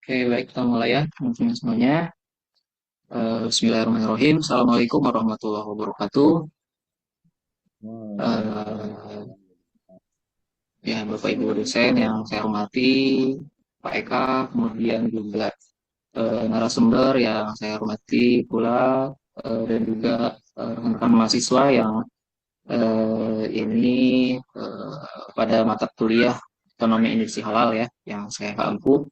Oke, baik, kita mulai ya, teman-teman semuanya. Bismillahirrahmanirrahim. Assalamualaikum warahmatullahi wabarakatuh. Eh, ya, Bapak Ibu dosen yang saya hormati, Pak Eka, kemudian juga narasumber yang saya hormati pula, dan juga rekan-rekan mahasiswa yang ini pada mata kuliah Ekonomi Industri Halal ya, yang saya ampu.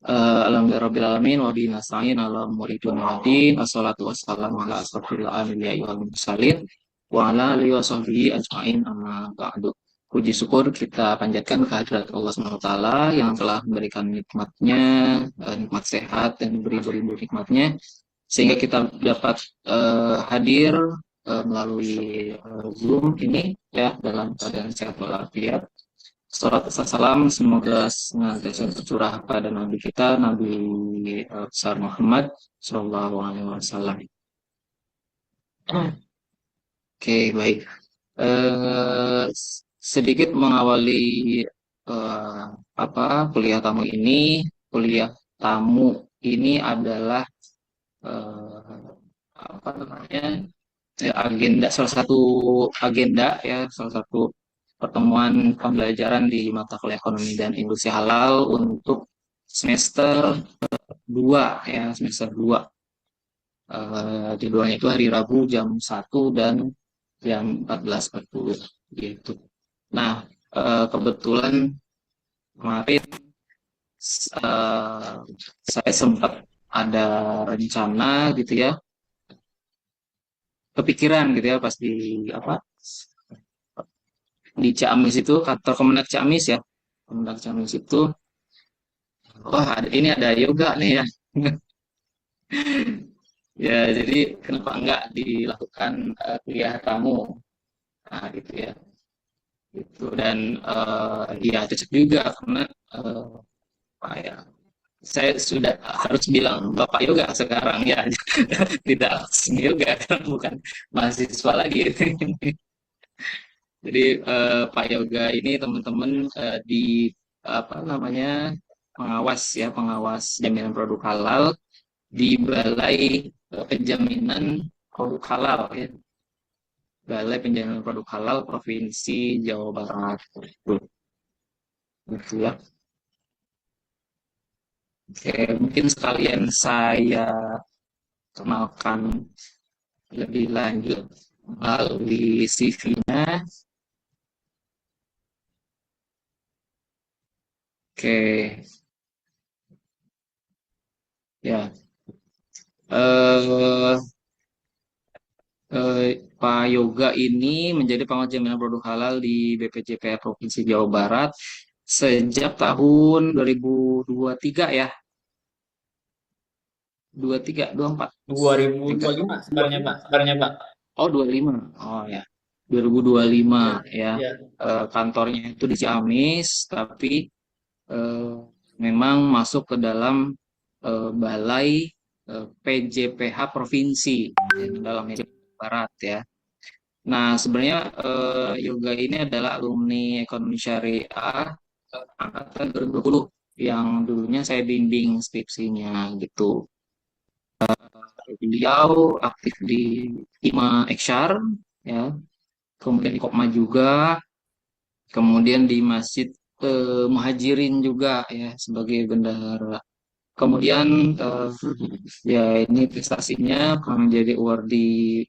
Alhamdulillahirrabbilalamin wa bihi nasta'in ala umuri dunya waddin. Assalatu wassalamu ala asrofil anbiya'i wal mursalin wa ala alihi wa sahbihi ajmain amma ba'du. Puji syukur kita panjatkan kehadirat Allah SWT yang telah memberikan nikmatnya, nikmat sehat dan beribu-ribu nikmatnya, sehingga kita dapat hadir melalui Zoom ini ya dalam keadaan sehat walafiat. Salam salam semoga senantiasa tercurah pada Nabi kita, Nabi besar Muhammad Shallallahu Alaihi Wasallam. Oke, baik. Sedikit mengawali eh, apa kuliah tamu ini. Kuliah tamu ini adalah eh, apa namanya, agenda, salah satu agenda ya, salah satu pertemuan pembelajaran di mata kuliah ekonomi dan industri halal untuk semester 2 ya, semester 2. Jadwalnya itu hari Rabu jam 1 dan jam 14.40 gitu. Nah, kebetulan kemarin eh, saya sempat ada rencana gitu ya, kepikiran gitu ya pas di apa di Ciamis itu, kantor Kemenak Ciamis ya. Kemenak Ciamis itu, wah ini ada yoga nih ya. Ya, jadi kenapa enggak dilakukan kuliah tamu, nah gitu ya. Gitu. Dan ya cocok juga karena apa ya, saya sudah harus bilang Bapak Yoga sekarang ya. Tidak langsung yoga karena bukan mahasiswa lagi. Jadi Pak Yoga ini teman-teman di apa namanya, pengawas ya, pengawas jaminan produk halal di Balai Penjaminan Produk Halal ya, Balai Penjaminan Produk Halal Provinsi Jawa Barat. Gitu ya. Oke, mungkin sekalian saya kenalkan lebih lanjut melalui CV-nya. Oke, ya. Eh, Pak Yoga ini menjadi pengawas jaminan produk halal di BPJPH Provinsi Jawa Barat sejak tahun 2023 ya, 23, 24, 3. 2025 sebenarnya Pak, Oh, 25. Oh ya, 2025 Iya, ya. iya. Kantornya itu di Ciamis, tapi eh, memang masuk ke dalam Balai PJPH Provinsi yang dalamnya di Barat ya. Nah, sebenarnya Yoga ini adalah alumni ekonomi syariah angkatan 2020 yang dulunya saya bimbing skripsinya gitu. Beliau aktif di Hima Eksyar ya, kemudian di Kopma juga, kemudian di Masjid Muhajirin juga ya sebagai bendahara. Kemudian eh, ya ini prestasinya pernah menjadi awardee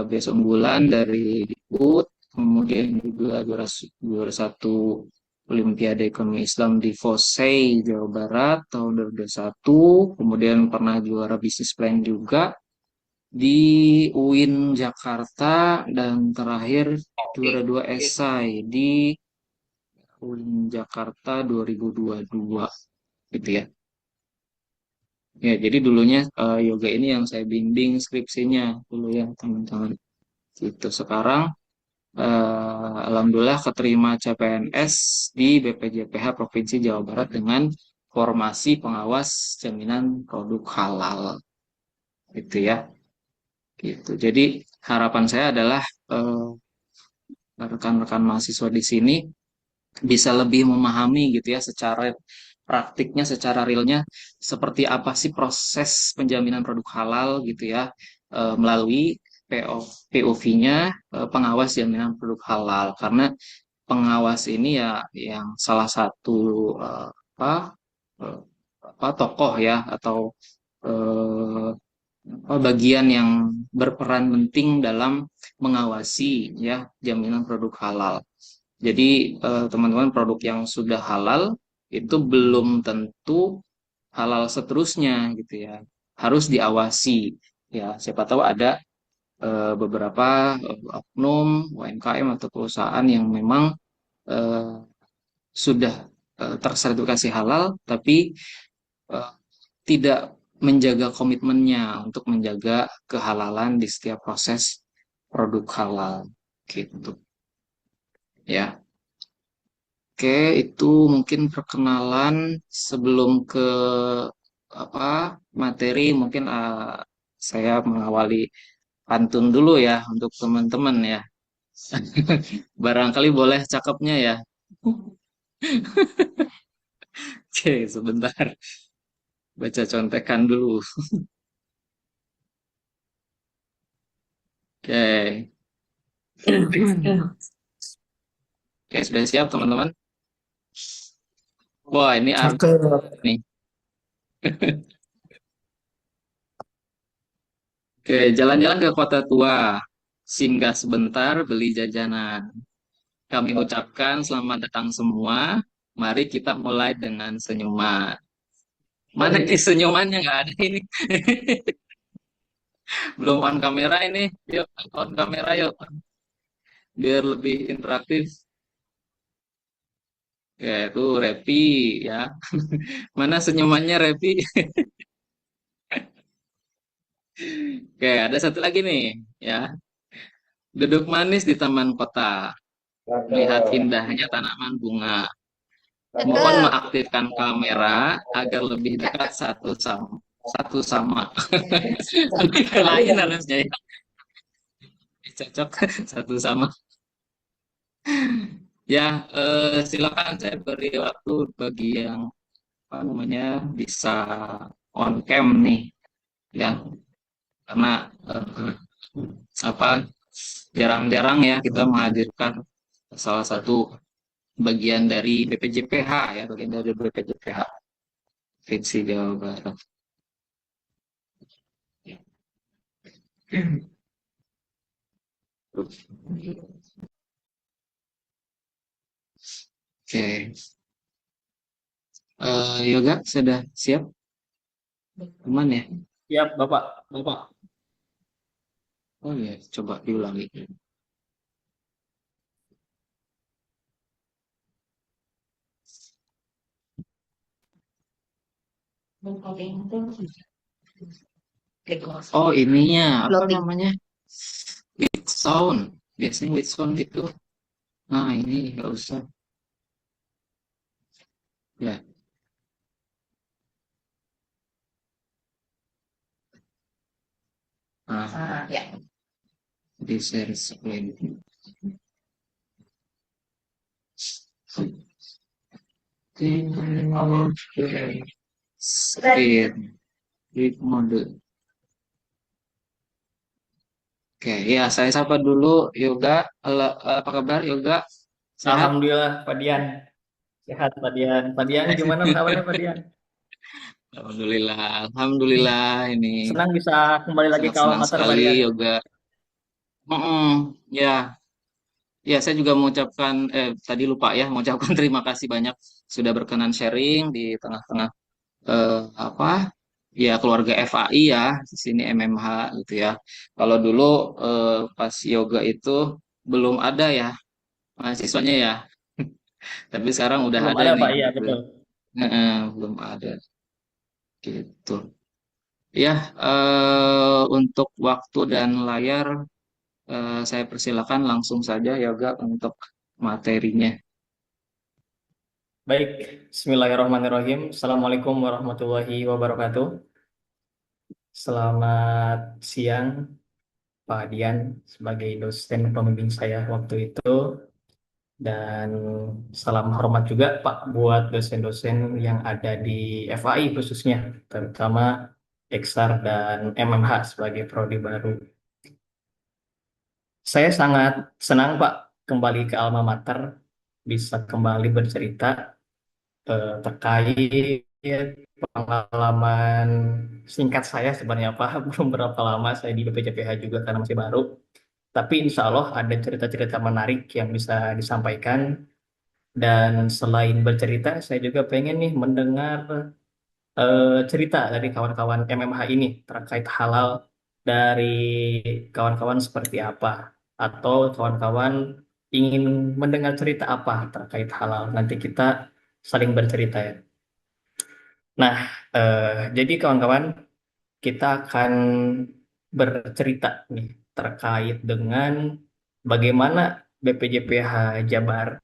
best unggulan dari Dikbud, kemudian juga juara satu Olimpiade Ekonomi Islam di FOSEI Jawa Barat tahun 2021, kemudian pernah juara bisnis plan juga di UIN Jakarta, dan terakhir juara 2 esai di UIN Jakarta 2022 gitu ya. Ya, jadi dulunya yoga ini yang saya bimbing skripsinya dulu ya teman-teman. Gitu. Sekarang alhamdulillah keterima CPNS di BPJPH Provinsi Jawa Barat dengan formasi pengawas jaminan produk halal. Gitu ya. Gitu. Jadi harapan saya adalah rekan-rekan mahasiswa di sini bisa lebih memahami gitu ya secara praktiknya secara realnya seperti apa sih proses penjaminan produk halal gitu ya, melalui POV-nya pengawas jaminan produk halal. Karena pengawas ini ya yang salah satu apa eh, tokoh ya atau eh, bagian yang berperan penting dalam mengawasi ya jaminan produk halal. Jadi teman-teman, produk yang sudah halal itu belum tentu halal seterusnya gitu ya. Harus diawasi ya. Siapa tahu ada beberapa oknum, UMKM atau perusahaan yang memang eh, sudah tersertifikasi halal tapi eh, tidak menjaga komitmennya untuk menjaga kehalalan di setiap proses produk halal gitu ya. Oke, itu mungkin perkenalan. Sebelum ke apa materi, mungkin saya mengawali pantun dulu ya untuk teman-teman ya. Barangkali boleh cakepnya ya. Oke, sebentar. Baca contekan dulu. Oke. Oke, sudah siap teman-teman? Wah, ini arti Cakep. nih. Oke, jalan-jalan ke kota tua. Singgah sebentar beli jajanan. Kami ucapkan selamat datang semua. Mari kita mulai dengan senyuman. Mana nih senyumannya? Nggak ada ini. Belum on kamera ini. Yuk, on kamera yuk. Biar lebih interaktif. Ya, itu Repi ya. Mana senyumannya Repi? Oke, ada satu lagi nih ya. Duduk manis di taman kota. Melihat indahnya tanaman bunga. Mohon Cakep. mengaktifkan kamera agar lebih dekat Cakep. satu sama. Lain harusnya ya. Cocok satu sama. Ya, silakan saya beri waktu bagi yang apa namanya bisa on cam nih, ya, karena eh, apa jarang-jarang ya kita menghadirkan salah satu bagian dari BPJPH ya, bagian dari BPJPH Provinsi Jawa Barat. Oke, Yoga sudah siap, aman ya? Siap, Bapak. Bapak. Oh ya, coba diulangi. Oh, ininya apa Floating. namanya? With sound. Biasanya with sound gitu. Nah, ini nggak usah. Ya. Nah, Ya. di share screen. Screen. Read mode. Oke, ya saya sapa dulu Yoga. Halo, apa kabar Yoga? Sehat? Alhamdulillah, Pak Dian. Sehat, Pak Dian. Pak Dian, gimana kabarnya, Pak Dian? Alhamdulillah, Alhamdulillah ini Senang bisa kembali lagi sangat ke senang Almater, Pak sekali Dian. Yoga. Ya, ya saya juga mengucapkan tadi lupa ya mengucapkan terima kasih banyak sudah berkenan sharing di tengah-tengah apa ya keluarga FAI ya di sini MMH gitu ya. Kalau dulu pas yoga itu belum ada ya mahasiswanya ya, tapi sekarang udah Belum ada ada, nih Pak. Iya, gitu. betul. Belum ada gitu. Ya, untuk waktu dan layar saya persilakan langsung saja yoga untuk materinya. Baik, Bismillahirrahmanirrahim. Assalamualaikum warahmatullahi wabarakatuh. Selamat siang, Pak Dian, sebagai dosen pembimbing saya waktu itu. Dan salam hormat juga Pak buat dosen-dosen yang ada di FAI khususnya, terutama Eksar dan MMH sebagai prodi baru. Saya sangat senang Pak kembali ke alma mater, bisa kembali bercerita terkait pengalaman singkat saya sebenarnya Pak. Belum berapa lama saya di BPJPH juga karena masih baru. Tapi insya Allah ada cerita-cerita menarik yang bisa disampaikan. Dan selain bercerita, saya juga pengen nih mendengar cerita dari kawan-kawan MMH ini terkait halal dari kawan-kawan seperti apa. Atau kawan-kawan ingin mendengar cerita apa terkait halal. Nanti kita saling bercerita ya. Nah, jadi kawan-kawan, kita akan bercerita nih terkait dengan bagaimana BPJPH Jabar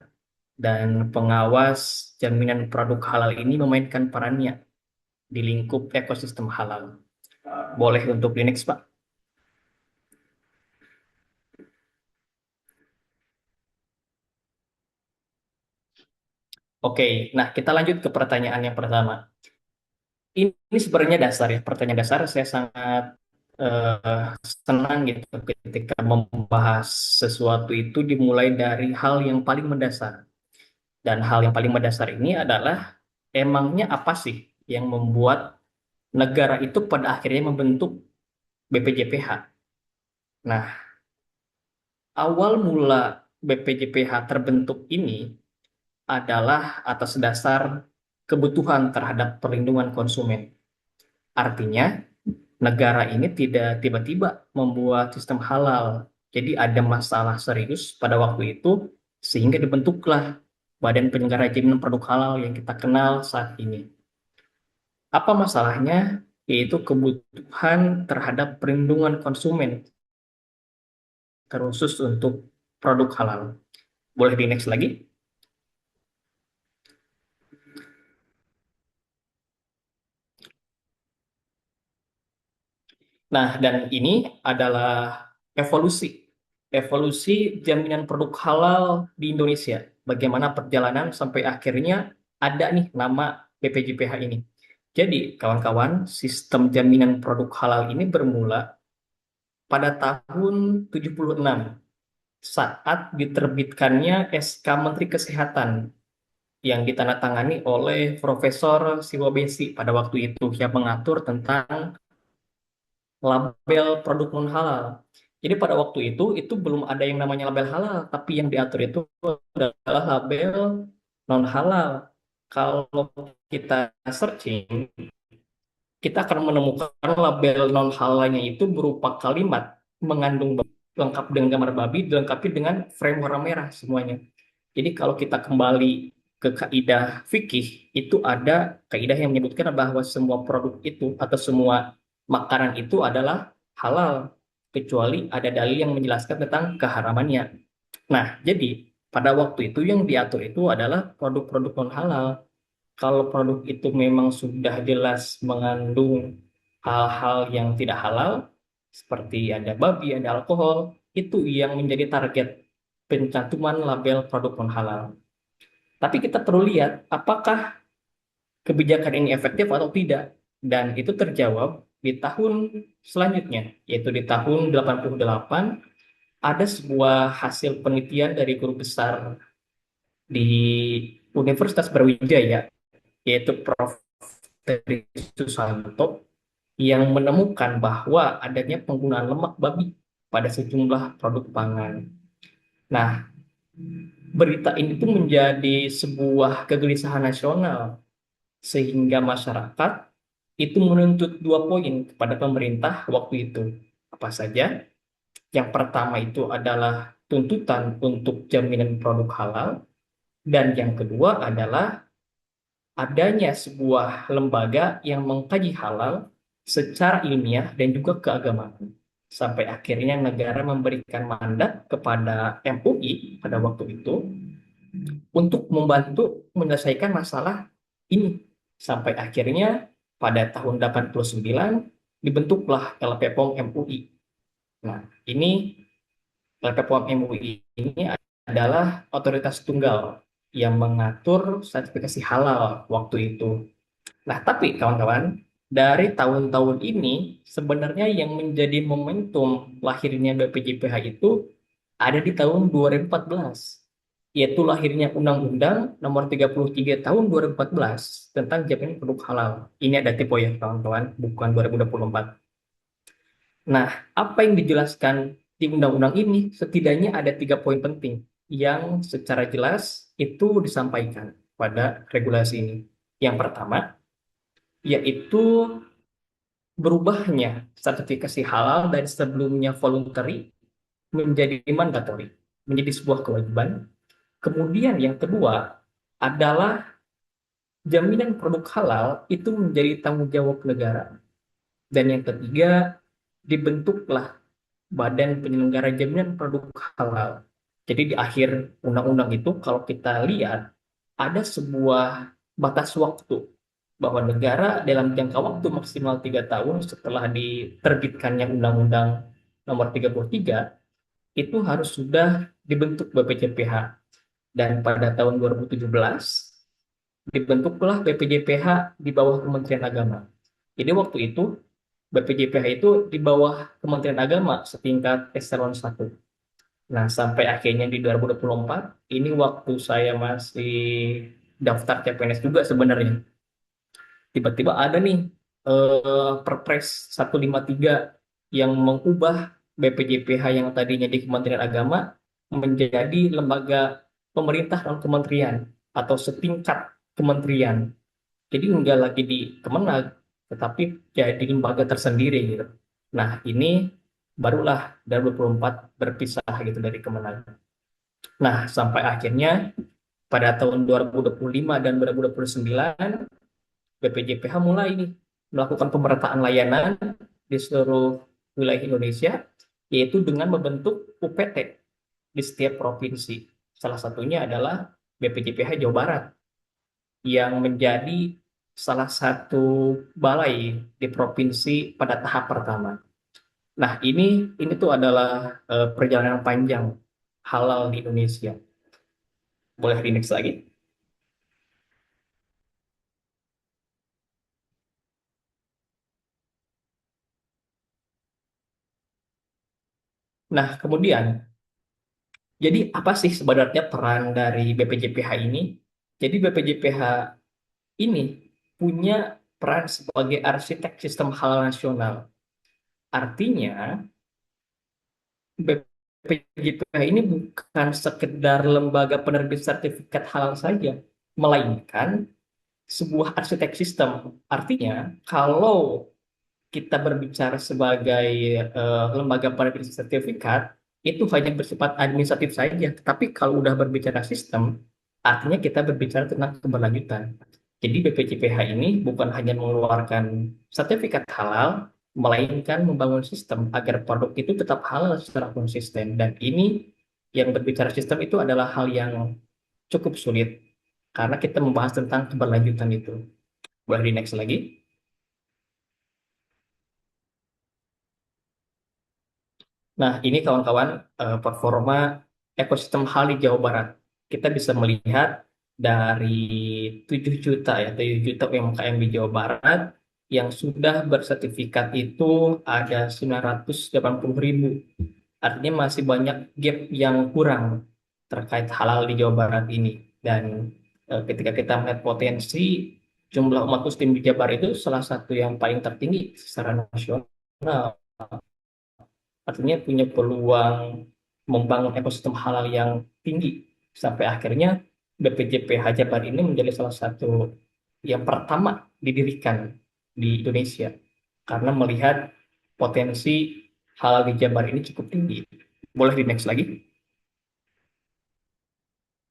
dan pengawas jaminan produk halal ini memainkan perannya di lingkup ekosistem halal. Boleh untuk di next, Pak? Oke, nah kita lanjut ke pertanyaan yang pertama. Ini sebenarnya dasar ya, pertanyaan dasar. Saya sangat eh, senang gitu ketika membahas sesuatu itu dimulai dari hal yang paling mendasar. Dan hal yang paling mendasar ini adalah emangnya apa sih yang membuat negara itu pada akhirnya membentuk BPJPH? Nah, awal mula BPJPH terbentuk ini adalah atas dasar kebutuhan terhadap perlindungan konsumen. Artinya, negara ini tidak tiba-tiba membuat sistem halal. Jadi ada masalah serius pada waktu itu sehingga dibentuklah Badan Penyelenggara Jaminan Produk Halal yang kita kenal saat ini. Apa masalahnya? Yaitu kebutuhan terhadap perlindungan konsumen, terkhusus untuk produk halal. Boleh di next lagi? Nah, dan ini adalah evolusi. Evolusi jaminan produk halal di Indonesia. Bagaimana perjalanan sampai akhirnya ada nih nama BPJPH ini. Jadi, kawan-kawan, sistem jaminan produk halal ini bermula pada tahun 76 saat diterbitkannya SK Menteri Kesehatan yang ditandatangani oleh Profesor Siwabesi pada waktu itu yang mengatur tentang label produk non halal. Jadi pada waktu itu belum ada yang namanya label halal, tapi yang diatur itu adalah label non halal. Kalau kita searching, kita akan menemukan label non halalnya itu berupa kalimat mengandung lengkap dengan gambar babi, dilengkapi dengan frame warna merah semuanya. Jadi kalau kita kembali ke kaidah fikih, itu ada kaidah yang menyebutkan bahwa semua produk itu atau semua makanan itu adalah halal, kecuali ada dalil yang menjelaskan tentang keharamannya. Nah, jadi pada waktu itu yang diatur itu adalah produk-produk non halal. Kalau produk itu memang sudah jelas mengandung hal-hal yang tidak halal, seperti ada babi, ada alkohol, itu yang menjadi target pencantuman label produk non halal. Tapi kita perlu lihat apakah kebijakan ini efektif atau tidak. Dan itu terjawab di tahun selanjutnya, yaitu di tahun 88 ada sebuah hasil penelitian dari guru besar di Universitas Brawijaya, yaitu Prof. Teri Susanto, yang menemukan bahwa adanya penggunaan lemak babi pada sejumlah produk pangan. Nah, berita ini pun menjadi sebuah kegelisahan nasional sehingga masyarakat itu menuntut dua poin kepada pemerintah waktu itu. Apa saja? Yang pertama itu adalah tuntutan untuk jaminan produk halal, dan yang kedua adalah adanya sebuah lembaga yang mengkaji halal secara ilmiah dan juga keagamaan. Sampai akhirnya negara memberikan mandat kepada MUI pada waktu itu untuk membantu menyelesaikan masalah ini. Sampai akhirnya pada tahun 89 dibentuklah LPPOM MUI. Nah, ini LPPOM MUI ini adalah otoritas tunggal yang mengatur sertifikasi halal waktu itu. Nah, tapi kawan-kawan, dari tahun-tahun ini sebenarnya yang menjadi momentum lahirnya BPJPH itu ada di tahun 2014, yaitu lahirnya Undang-Undang Nomor 33 Tahun 2014 tentang jaminan produk halal. Ini ada tipe ya, kawan-kawan, bukan 2024. Nah, apa yang dijelaskan di undang-undang ini setidaknya ada 3 poin penting yang secara jelas itu disampaikan pada regulasi ini. Yang pertama, yaitu berubahnya sertifikasi halal dari sebelumnya voluntary menjadi mandatory, menjadi sebuah kewajiban. Kemudian yang kedua adalah jaminan produk halal itu menjadi tanggung jawab negara. Dan yang ketiga, dibentuklah Badan Penyelenggara Jaminan Produk Halal. Jadi di akhir undang-undang itu kalau kita lihat ada sebuah batas waktu bahwa negara dalam jangka waktu maksimal 3 tahun setelah diterbitkannya Undang-Undang Nomor 33 itu harus sudah dibentuk BPJPH. Dan pada tahun 2017 dibentuklah BPJPH di bawah Kementerian Agama. Jadi waktu itu BPJPH itu di bawah Kementerian Agama setingkat eselon 1. Nah, sampai akhirnya di 2024, ini waktu saya masih daftar CPNS juga sebenarnya. Tiba-tiba ada nih Perpres 153 yang mengubah BPJPH yang tadinya di Kementerian Agama menjadi lembaga pemerintah non kementerian atau setingkat kementerian. Jadi nggak lagi di Kemenag, tetapi jadi lembaga tersendiri gitu. Nah, ini barulah 2024 berpisah gitu dari Kemenag. Nah, sampai akhirnya pada tahun 2025 dan 2029 BPJPH mulai nih melakukan pemerataan layanan di seluruh wilayah Indonesia, yaitu dengan membentuk UPT di setiap provinsi. Salah satunya adalah BPJPH Jawa Barat yang menjadi salah satu balai di provinsi pada tahap pertama. Nah, ini tuh adalah perjalanan panjang halal di Indonesia. Boleh di next lagi. Nah, kemudian, jadi apa sih sebenarnya peran dari BPJPH ini? Jadi BPJPH ini punya peran sebagai arsitek sistem halal nasional. Artinya, BPJPH ini bukan sekedar lembaga penerbit sertifikat halal saja, melainkan sebuah arsitek sistem. Artinya, kalau kita berbicara sebagai lembaga penerbit sertifikat, itu hanya bersifat administratif saja. Tapi kalau udah berbicara sistem, artinya kita berbicara tentang keberlanjutan. Jadi BPJPH ini bukan hanya mengeluarkan sertifikat halal, melainkan membangun sistem agar produk itu tetap halal secara konsisten. Dan ini yang berbicara sistem itu adalah hal yang cukup sulit karena kita membahas tentang keberlanjutan itu. Boleh di next lagi? Nah, ini kawan-kawan performa ekosistem HAL di Jawa Barat. Kita bisa melihat dari 7 juta ya, 7 juta UMKM di Jawa Barat yang sudah bersertifikat itu ada 980.000. Artinya masih banyak gap yang kurang terkait halal di Jawa Barat ini. Dan ketika kita melihat potensi jumlah umat muslim di Jabar itu salah satu yang paling tertinggi secara nasional. Artinya punya peluang membangun ekosistem halal yang tinggi sampai akhirnya BPJPH Jabar ini menjadi salah satu yang pertama didirikan di Indonesia karena melihat potensi halal di Jabar ini cukup tinggi. Boleh di next lagi?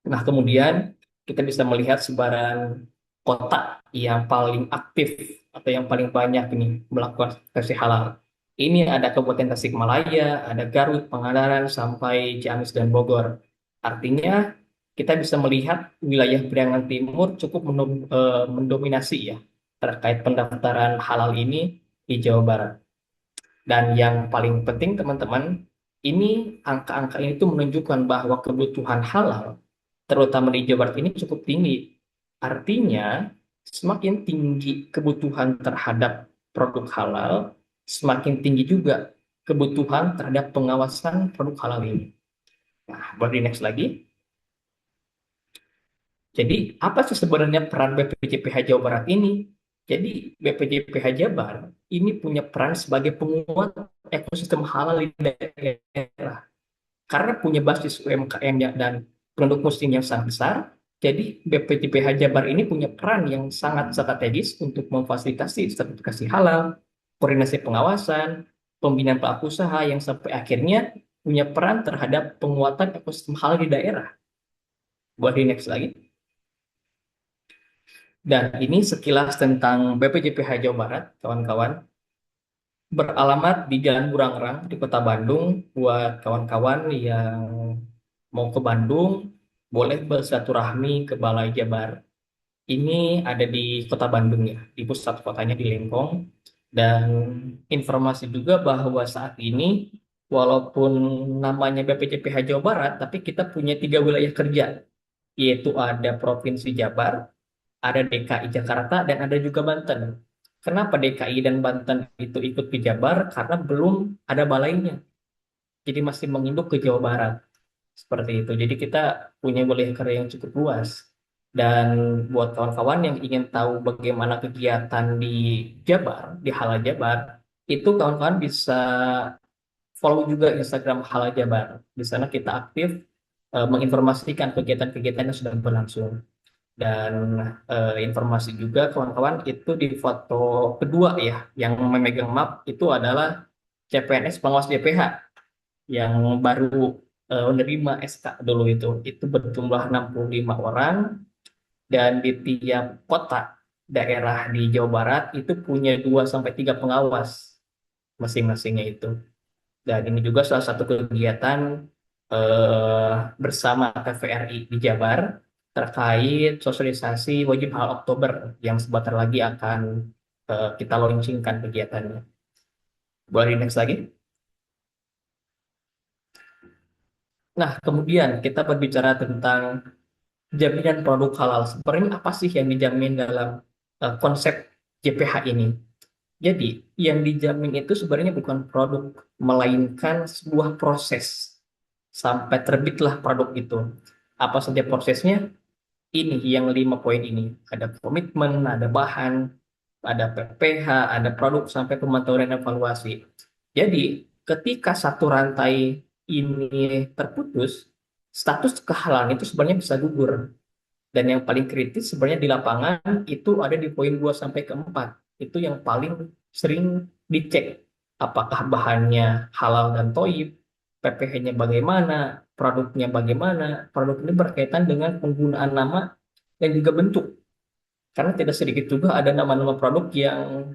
Nah, kemudian kita bisa melihat sebaran kota yang paling aktif atau yang paling banyak ini melakukan versi halal. Ini ada Kabupaten Tasikmalaya, ada Garut, Pangandaran, sampai Ciamis dan Bogor. Artinya kita bisa melihat wilayah Priangan Timur cukup mendominasi ya terkait pendaftaran halal ini di Jawa Barat. Dan yang paling penting teman-teman, Ini angka-angka ini tuh menunjukkan bahwa kebutuhan halal, terutama di Jawa Barat ini cukup tinggi. Artinya, semakin tinggi kebutuhan terhadap produk halal, semakin tinggi juga kebutuhan terhadap pengawasan produk halal ini. Nah, buat di next lagi. Jadi, apa sih sebenarnya peran BPJPH Jawa Barat ini? Jadi, BPJPH Jabar ini punya peran sebagai penguat ekosistem halal di daerah. Karena punya basis UMKM dan penduduk muslim yang sangat besar, jadi BPJPH Jabar ini punya peran yang sangat strategis untuk memfasilitasi sertifikasi halal, koordinasi pengawasan, pembinaan pelaku usaha yang sampai akhirnya punya peran terhadap penguatan ekosistem halal di daerah. Buat di next lagi. Dan ini sekilas tentang BPJPH Jawa Barat, kawan-kawan. Beralamat di Jalan Burangrang di Kota Bandung. Buat kawan-kawan yang mau ke Bandung, boleh bersilaturahmi ke Balai Jabar. Ini ada di Kota Bandung ya, di pusat kotanya di Lengkong. Dan informasi juga bahwa saat ini, walaupun namanya BPJPH Jawa Barat, tapi kita punya 3 wilayah kerja, yaitu ada Provinsi Jabar, ada DKI Jakarta, dan ada juga Banten. Kenapa DKI dan Banten itu ikut ke Jabar? Karena belum ada balainya. Jadi masih menginduk ke Jawa Barat. Seperti itu. Jadi kita punya wilayah kerja yang cukup luas. Dan buat kawan-kawan yang ingin tahu bagaimana kegiatan di Jabar, di Halal Jabar, itu kawan-kawan bisa follow juga Instagram Halal Jabar. Di sana kita aktif menginformasikan kegiatan-kegiatan yang sedang berlangsung. Dan informasi juga kawan-kawan itu di foto kedua ya, yang memegang map itu adalah CPNS pengawas JPH yang baru menerima SK dulu itu berjumlah 65 orang dan di tiap kota daerah di Jawa Barat itu punya 2 sampai 3 pengawas masing-masingnya itu. Dan ini juga salah satu kegiatan eh, bersama TVRI di Jabar terkait sosialisasi wajib halal Oktober yang sebentar lagi akan kita launchingkan kegiatannya. Boleh di next lagi? Nah, kemudian kita berbicara tentang jaminan produk halal. Sebenarnya apa sih yang dijamin dalam konsep JPH ini? Jadi, yang dijamin itu sebenarnya bukan produk, melainkan sebuah proses sampai terbitlah produk itu. Apa saja prosesnya? Ini yang 5 poin ini. Ada komitmen, ada bahan, ada PPH, ada produk sampai pemantauan dan evaluasi. Jadi, ketika satu rantai ini terputus, status kehalalan itu sebenarnya bisa gugur. Dan yang paling kritis sebenarnya di lapangan itu ada di poin 2 sampai ke 4. Itu yang paling sering dicek. Apakah bahannya halal dan toib, PPH-nya bagaimana, produknya bagaimana. Produk ini berkaitan dengan penggunaan nama dan juga bentuk. Karena tidak sedikit juga ada nama-nama produk yang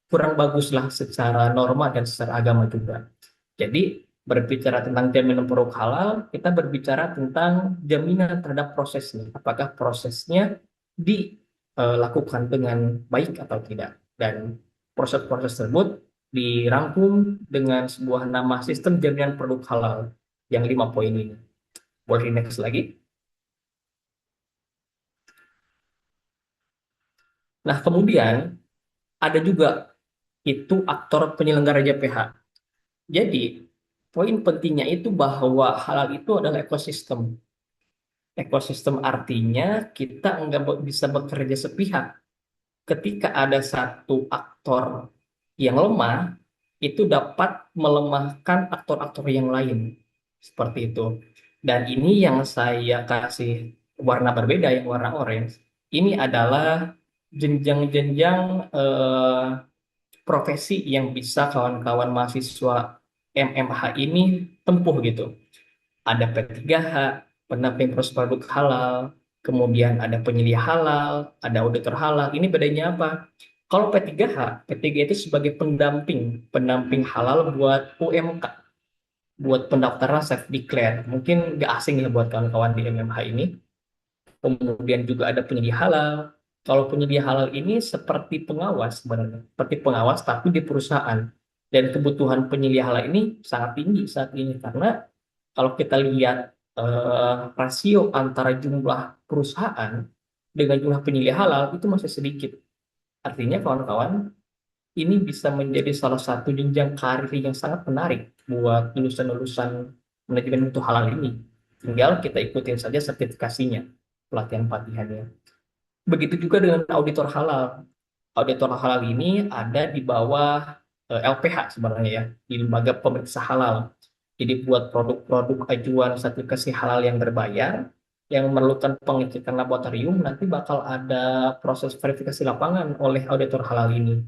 kurang bagus lah secara norma dan secara agama juga. Jadi berbicara tentang jaminan produk halal, kita berbicara tentang jaminan terhadap prosesnya. Apakah prosesnya dilakukan dengan baik atau tidak. Dan proses-proses tersebut dirangkum dengan sebuah nama sistem jaminan produk halal yang 5 poin ini. Boleh next lagi. Nah, kemudian ada juga itu aktor penyelenggara JPH. Jadi, poin pentingnya itu bahwa halal itu adalah ekosistem. Ekosistem artinya kita nggak bisa bekerja sepihak. Ketika ada satu aktor yang lemah, itu dapat melemahkan aktor-aktor yang lain. Seperti itu. Dan ini yang saya kasih warna berbeda, yang warna orange. Ini adalah jenjang-jenjang profesi yang bisa kawan-kawan mahasiswa MMH ini tempuh gitu. Ada P3H, pendamping proses produk halal, kemudian ada penyedia halal, ada auditor halal. Ini bedanya apa? Kalau P3H, P3 itu sebagai pendamping, pendamping halal buat UMK, buat pendaftaran self declare. Mungkin nggak asing ya buat kawan-kawan di MMH ini. Kemudian juga ada penyedia halal. Kalau penyedia halal ini seperti pengawas sebenarnya, seperti pengawas tapi di perusahaan. Dan kebutuhan penyelia halal ini sangat tinggi saat ini karena kalau kita lihat rasio antara jumlah perusahaan dengan jumlah penyelia halal itu masih sedikit. Artinya kawan-kawan, ini bisa menjadi salah satu jenjang karir yang sangat menarik buat lulusan-lulusan manajemen mutu halal ini. Tinggal kita ikutin saja sertifikasinya, pelatihan-pelatihannya. Begitu juga dengan auditor halal. Auditor halal ini ada di bawah LPH sebenarnya ya, di lembaga pemeriksa halal. Jadi buat produk-produk ajuan sertifikasi halal yang berbayar, yang memerlukan pengecekan laboratorium, nanti bakal ada proses verifikasi lapangan oleh auditor halal ini.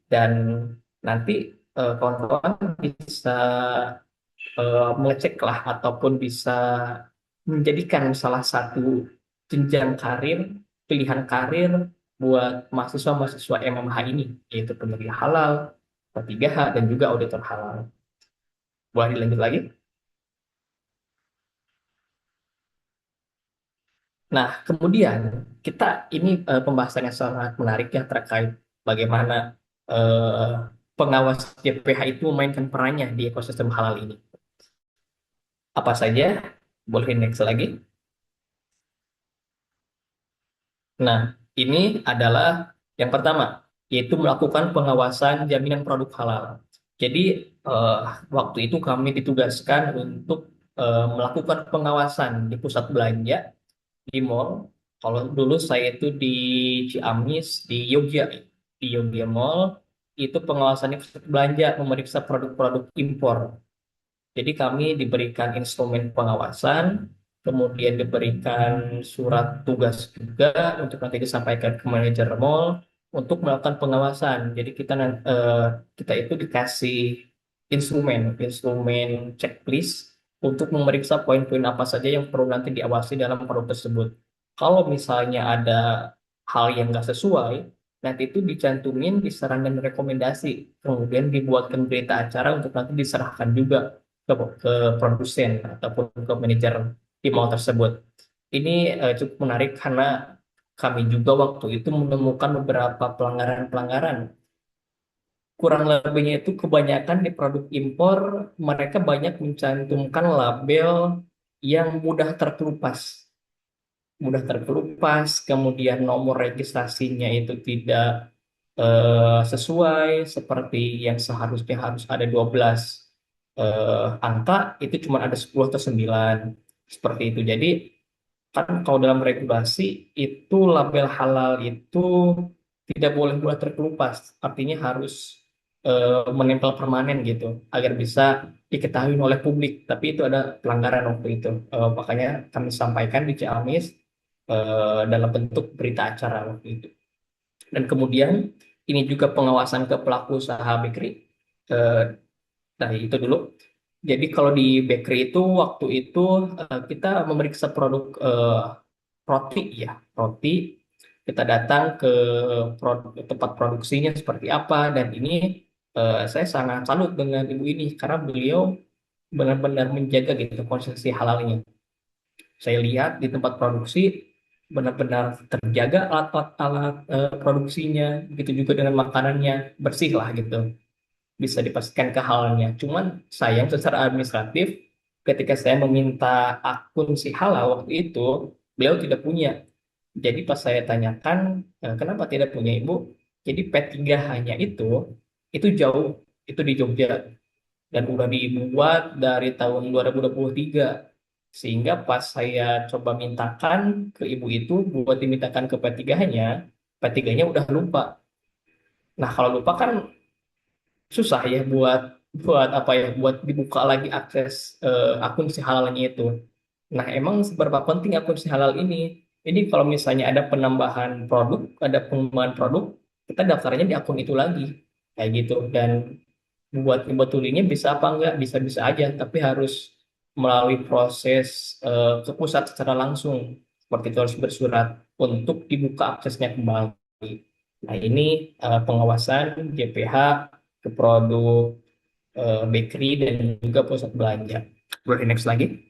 Dan nanti kawan-kawan bisa mengecek lah ataupun bisa menjadikan salah satu jenjang karir, pilihan karir buat mahasiswa-mahasiswa MMH ini, yaitu penerbit halal, P3H, dan juga auditor halal. Boleh dilanjut lagi? Nah, kemudian kita ini pembahasan yang sangat menarik ya terkait bagaimana eh, pengawas JPH itu memainkan perannya di ekosistem halal ini. Apa saja? Boleh next lagi. Nah, ini adalah yang pertama, yaitu melakukan pengawasan jaminan produk halal. Jadi, eh, waktu itu kami ditugaskan untuk melakukan pengawasan di pusat belanja, di mall. Kalau dulu saya itu di Ciamis, di Yogya, di Yogya Mall, itu pengawasannya pusat belanja, memeriksa produk-produk impor. Jadi kami diberikan instrumen pengawasan, kemudian diberikan surat tugas juga untuk nanti disampaikan ke manajer mall untuk melakukan pengawasan. Jadi kita itu dikasih instrumen checklist untuk memeriksa poin-poin apa saja yang perlu nanti diawasi dalam produk tersebut. Kalau misalnya ada hal yang nggak sesuai, nanti itu dicantumin di saran dan rekomendasi, kemudian dibuatkan berita acara untuk nanti diserahkan juga ke produsen ataupun ke manajer di mall tersebut. Ini cukup menarik karena kami juga waktu itu menemukan beberapa pelanggaran-pelanggaran. Kurang lebihnya itu kebanyakan di produk impor, mereka banyak mencantumkan label yang mudah terkelupas. Mudah terkelupas, kemudian nomor registrasinya itu tidak sesuai seperti yang seharusnya harus ada 12 angka, itu cuma ada 10 atau 9 seperti itu. Jadi kan kalau dalam regulasi itu label halal itu tidak boleh buat terkelupas, artinya harus menempel permanen gitu agar bisa diketahui oleh publik. Tapi itu ada pelanggaran waktu itu. Makanya kami sampaikan di Ciamis dalam bentuk berita acara waktu itu. Dan kemudian ini juga pengawasan ke pelaku usaha bakery. Eh, Nah, itu dulu. Jadi kalau di bakery itu waktu itu kita memeriksa produk roti ya, roti. Kita datang ke tempat produksinya seperti apa dan ini saya sangat salut dengan ibu ini karena beliau benar-benar menjaga gitu konsistensi halalnya. Saya lihat di tempat produksi benar-benar terjaga alat-alat produksinya, begitu juga dengan makanannya bersih lah gitu, bisa dipastikan kehalalnya. Cuman sayang secara administratif, ketika saya meminta akun si halal waktu itu, beliau tidak punya. Jadi pas saya tanyakan, kenapa tidak punya ibu? Jadi P3H-nya itu jauh, itu di Jogja dan udah dibuat dari tahun 2023. Sehingga pas saya coba mintakan ke ibu itu buat dimintakan ke P3-nya, P3-nya udah lupa. Nah, kalau lupa kan susah ya buat buat apa ya, buat dibuka lagi akses akun si halalnya itu. Nah, emang seberapa penting akun si halal ini? Ini kalau misalnya ada penambahan produk, ada pengembangan produk, kita daftarnya di akun itu lagi kayak gitu. Dan buat ngebetulinnya bisa apa enggak, bisa-bisa aja, tapi harus melalui proses ke pusat secara langsung, seperti itu harus bersurat untuk dibuka aksesnya kembali. Nah, ini pengawasan JPH ke produk bakery dan juga pusat belanja. Boleh next lagi.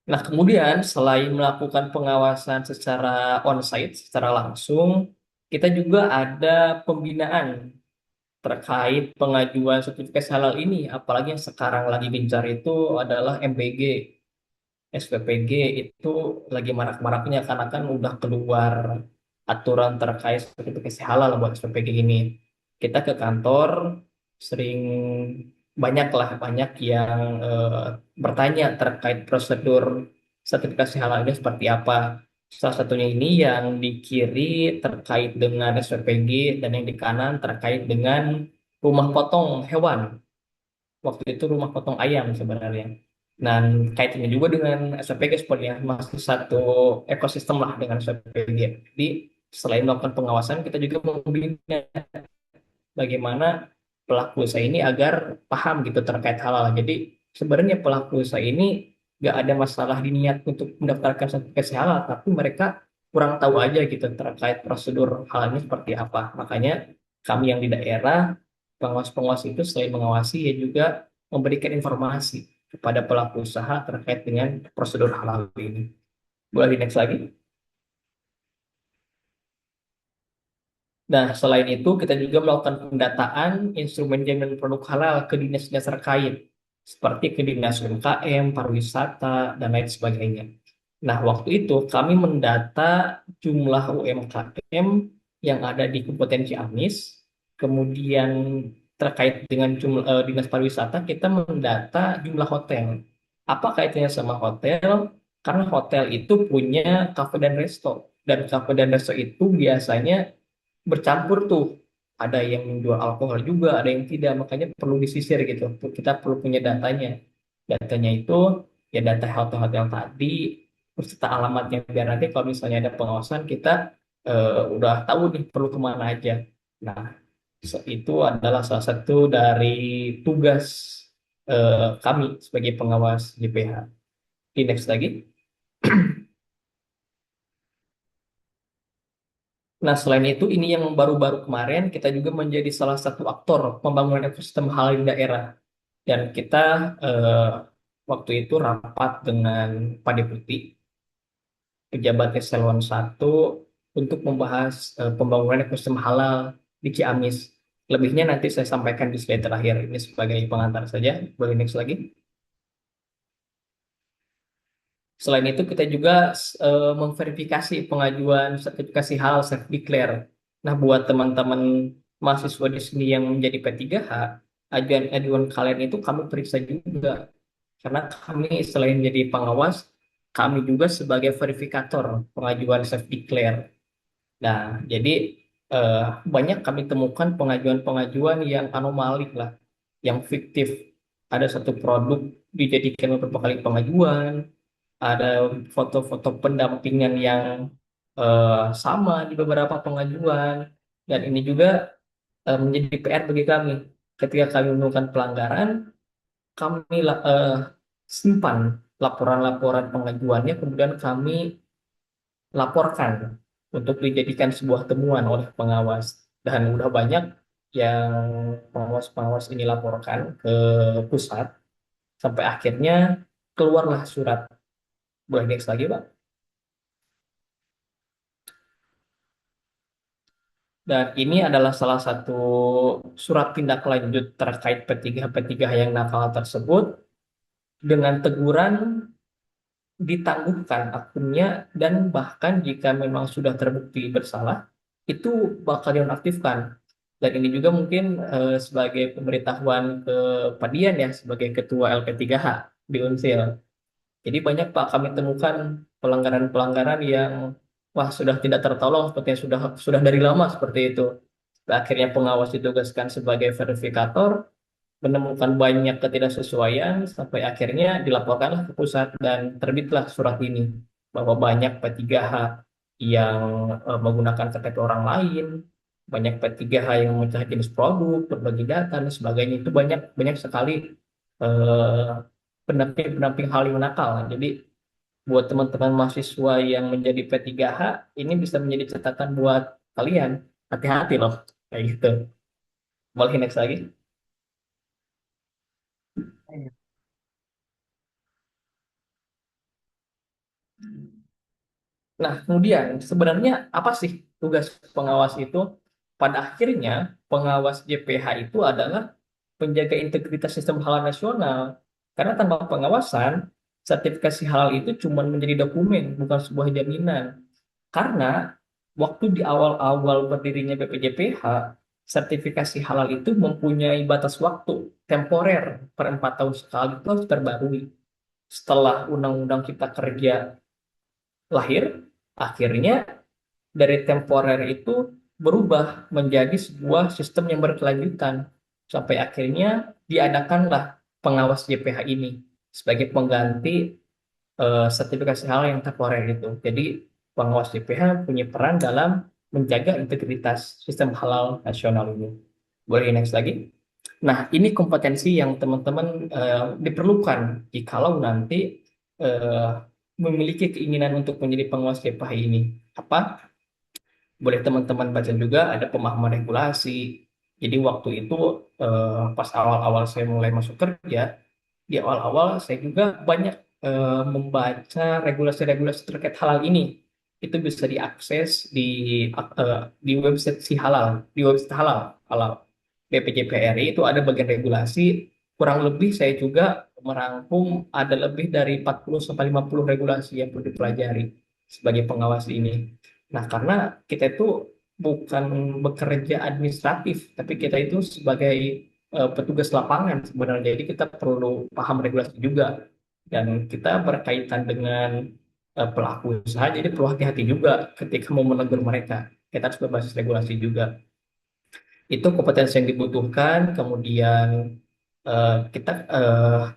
Nah, kemudian selain melakukan pengawasan secara onsite, secara langsung, kita juga ada pembinaan terkait pengajuan sertifikasi halal ini, apalagi yang sekarang lagi gencar itu adalah MPG, SPPG itu lagi marak-maraknya karena kan udah keluar aturan terkait sertifikasi halal buat SPPG ini. Kita ke kantor sering banyak yang bertanya terkait prosedur sertifikasi halal ini seperti apa. Salah satunya ini yang di kiri terkait dengan SPPG dan yang di kanan terkait dengan rumah potong hewan. Waktu itu rumah potong ayam sebenarnya. Dan kaitannya juga dengan SPG sebenarnya masih satu ekosistem lah dengan SPG. Jadi selain melakukan pengawasan, kita juga membina bagaimana pelaku usaha ini agar paham gitu terkait halal. Jadi sebenarnya pelaku usaha ini nggak ada masalah di niat untuk mendaftarkan sertifikasi halal, tapi mereka kurang tahu aja gitu terkait prosedur halalnya seperti apa. Makanya kami yang di daerah, pengawas-pengawas itu selain mengawasi, ya juga memberikan informasi kepada pelaku usaha terkait dengan prosedur halal ini. Boleh di next lagi? Nah, selain itu, kita juga melakukan pendataan instrumen jaminan produk halal ke dinas-dinas terkait, seperti ke dinas UMKM, pariwisata, dan lain sebagainya. Nah, waktu itu kami mendata jumlah UMKM yang ada di Kabupaten Ciamis, kemudian terkait dengan jumlah dinas pariwisata, kita mendata jumlah hotel. Apa kaitannya sama hotel? Karena hotel itu punya cafe dan resto, dan cafe dan resto itu biasanya bercampur tuh. Ada yang menjual alkohol juga, ada yang tidak. Makanya perlu disisir gitu. Kita perlu punya datanya. Datanya itu ya data hotel-hotel tadi, serta alamatnya biar nanti kalau misalnya ada pengawasan kita udah tahu nih perlu kemana aja. Nah, itu adalah salah satu dari tugas kami sebagai pengawas JPH. Di next lagi. Nah, selain itu, ini yang baru-baru kemarin, kita juga menjadi salah satu aktor pembangunan ekosistem halal di daerah. Dan kita eh, waktu itu rapat dengan Pak Deputi, pejabat eselon 1, untuk membahas pembangunan ekosistem halal di Ciamis. Lebihnya nanti saya sampaikan di slide terakhir. Ini sebagai pengantar saja. Boleh next lagi. Selain itu, kita juga memverifikasi pengajuan sertifikasi halal self-declare. Nah, buat teman-teman mahasiswa di sini yang menjadi P3H, ajuan-ajuan kalian itu kami periksa juga. Karena kami selain jadi pengawas, kami juga sebagai verifikator pengajuan self-declare. Nah, jadi eh, banyak kami temukan pengajuan-pengajuan yang anomali lah, yang fiktif. Ada satu produk dijadikan beberapa kali pengajuan, ada foto-foto pendampingan yang sama di beberapa pengajuan, dan ini juga menjadi PR bagi kami. Ketika kami menemukan pelanggaran, kami simpan laporan-laporan pengajuannya, kemudian kami laporkan untuk dijadikan sebuah temuan oleh pengawas. Dan udah banyak yang pengawas-pengawas ini laporkan ke pusat, sampai akhirnya keluarlah surat. Boleh next lagi, Pak? Dan ini adalah salah satu surat tindak lanjut terkait P3 yang nakal tersebut, dengan teguran ditangguhkan akunnya, dan bahkan jika memang sudah terbukti bersalah, itu bakal dinonaktifkan. Dan ini juga mungkin sebagai pemberitahuan ke Pak Dian ya, sebagai Ketua LP3H di Unsil. Jadi banyak Pak kami temukan pelanggaran-pelanggaran yang wah sudah tidak tertolong, sepertinya sudah dari lama seperti itu. Akhirnya pengawas ditugaskan sebagai verifikator, menemukan banyak ketidaksesuaian, sampai akhirnya dilaporkanlah ke pusat dan terbitlah surat ini bahwa banyak P3H yang menggunakan KTP orang lain, banyak P3H yang memecah jenis produk, berbagi data dan sebagainya. Itu banyak banyak sekali eh, pendamping-pendamping hal yang nakal. Jadi buat teman-teman mahasiswa yang menjadi P3H, ini bisa menjadi catatan buat kalian. Hati-hati loh, kayak gitu. Boleh next lagi. Nah, kemudian sebenarnya apa sih tugas pengawas itu? Pada akhirnya, pengawas JPH itu adalah penjaga integritas sistem halal nasional. Karena tanpa pengawasan, sertifikasi halal itu cuma menjadi dokumen, bukan sebuah jaminan. Karena waktu di awal-awal berdirinya BPJPH, sertifikasi halal itu mempunyai batas waktu temporer per 4 tahun sekali itu harus terbarui. Setelah Undang-Undang Cipta Kerja lahir, akhirnya dari temporer itu berubah menjadi sebuah sistem yang berkelanjutan. Sampai akhirnya diadakanlah pengawas JPH ini sebagai pengganti sertifikasi halal yang temporer itu. Jadi pengawas JPH punya peran dalam menjaga integritas sistem halal nasional ini. Boleh next lagi? Nah, ini kompetensi yang teman-teman diperlukan jikalau nanti eh, memiliki keinginan untuk menjadi pengawas JPH ini. Apa? Boleh teman-teman baca juga ada pemahaman regulasi. Jadi waktu itu pas awal-awal saya mulai masuk kerja, di awal-awal saya juga banyak membaca regulasi-regulasi terkait halal ini. Itu bisa diakses di website si halal, di website halal, halal BPJPRI itu ada bagian regulasi. Kurang lebih saya juga merangkum ada lebih dari 40 sampai 50 regulasi yang perlu dipelajari sebagai pengawas ini. Nah, karena kita itu bukan bekerja administratif, tapi kita itu sebagai petugas lapangan sebenarnya. Jadi kita perlu paham regulasi juga. Dan kita berkaitan dengan pelaku usaha, jadi perlu hati-hati juga ketika mau menegur mereka. Kita harus berbasis regulasi juga. Itu kompetensi yang dibutuhkan. Kemudian kita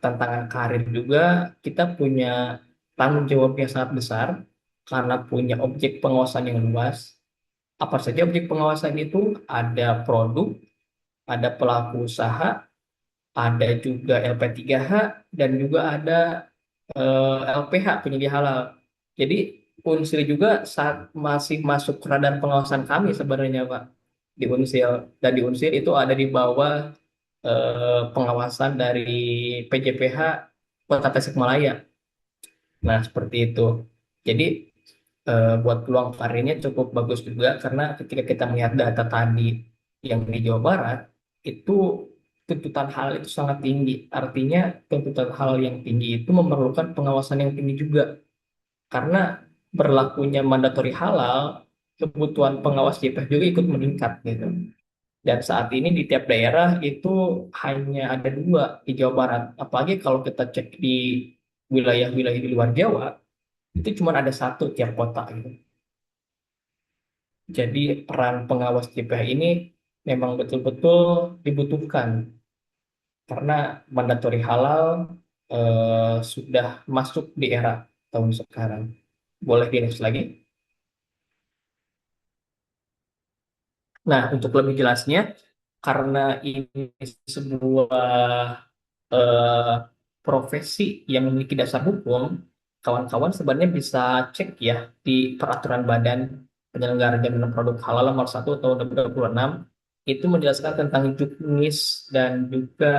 tantangan karir juga, kita punya tanggung jawab yang sangat besar karena punya objek pengawasan yang luas. Apa saja objek pengawasan itu? Ada produk, ada pelaku usaha, ada juga LP3H, dan juga ada LPH, penyedia halal. Jadi Unsil juga saat masih masuk ke radar pengawasan kami sebenarnya, Pak, di Unsil. Dan di Unsil itu ada di bawah pengawasan dari PJPH Kota Tasikmalaya. Nah, seperti itu. Jadi buat peluang karirnya cukup bagus juga karena ketika kita melihat data tadi yang di Jawa Barat itu tuntutan hal itu sangat tinggi. Artinya tuntutan hal yang tinggi itu memerlukan pengawasan yang tinggi juga karena berlakunya mandatori halal, kebutuhan pengawas JPH juga ikut meningkat gitu. Dan saat ini di tiap daerah itu hanya ada dua di Jawa Barat. Apalagi kalau kita cek di wilayah-wilayah di luar Jawa, itu cuma ada satu tiap kota gitu. Jadi peran pengawas JPH ini memang betul-betul dibutuhkan karena mandatori halal sudah masuk di era tahun sekarang. Boleh di next lagi. Nah, untuk lebih jelasnya, karena ini sebuah eh, profesi yang memiliki dasar hukum, kawan-kawan sebenarnya bisa cek ya di peraturan Badan Penyelenggara Jaminan Produk Halal nomor 1 tahun 2026 itu menjelaskan tentang juknis dan juga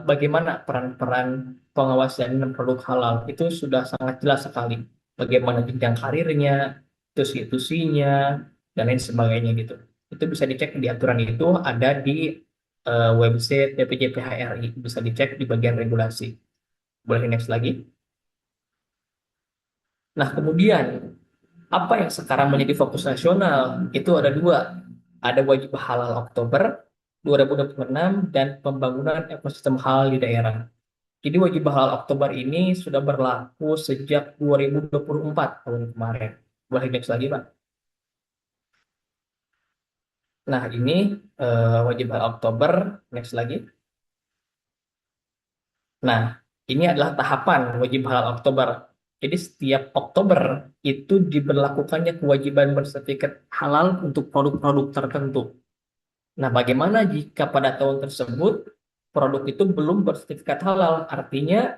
bagaimana peran-peran pengawas jaminan produk halal itu sudah sangat jelas sekali. Bagaimana jenjang karirnya, institusinya, dan lain sebagainya gitu. Itu bisa dicek di aturan itu ada di website BPJPHRI, bisa dicek di bagian regulasi. Boleh next lagi. Nah, kemudian apa yang sekarang menjadi fokus nasional? Itu ada dua. Ada wajib halal Oktober 2026 dan pembangunan ekosistem halal di daerah. Jadi wajib halal Oktober ini sudah berlaku sejak 2024 tahun kemarin. Boleh next lagi, Pak. Nah, ini wajib halal Oktober. Next lagi. Nah, ini adalah tahapan wajib halal Oktober. Jadi setiap Oktober itu diberlakukannya kewajiban bersertifikat halal untuk produk-produk tertentu. Nah, bagaimana jika pada tahun tersebut produk itu belum bersertifikat halal? Artinya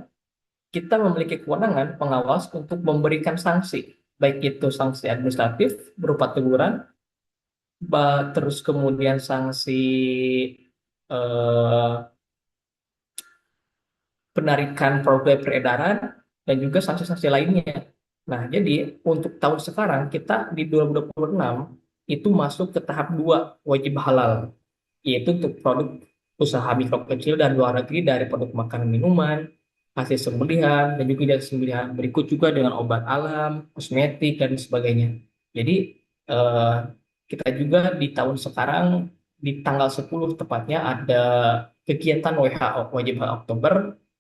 kita memiliki kewenangan pengawas untuk memberikan sanksi, baik itu sanksi administratif berupa teguran, terus kemudian sanksi eh, penarikan produk dari peredaran, dan juga sanksi-sanksi lainnya. Nah, jadi untuk tahun sekarang kita di 2026 itu masuk ke tahap 2 wajib halal, yaitu untuk produk usaha mikro kecil dan luar negeri dari produk makanan minuman, hasil sembelihan, dan juga dari sembelihan berikut juga dengan obat alam, kosmetik, dan sebagainya. Jadi eh, kita juga di tahun sekarang di tanggal 10 tepatnya ada kegiatan WHO Wajib Halal Oktober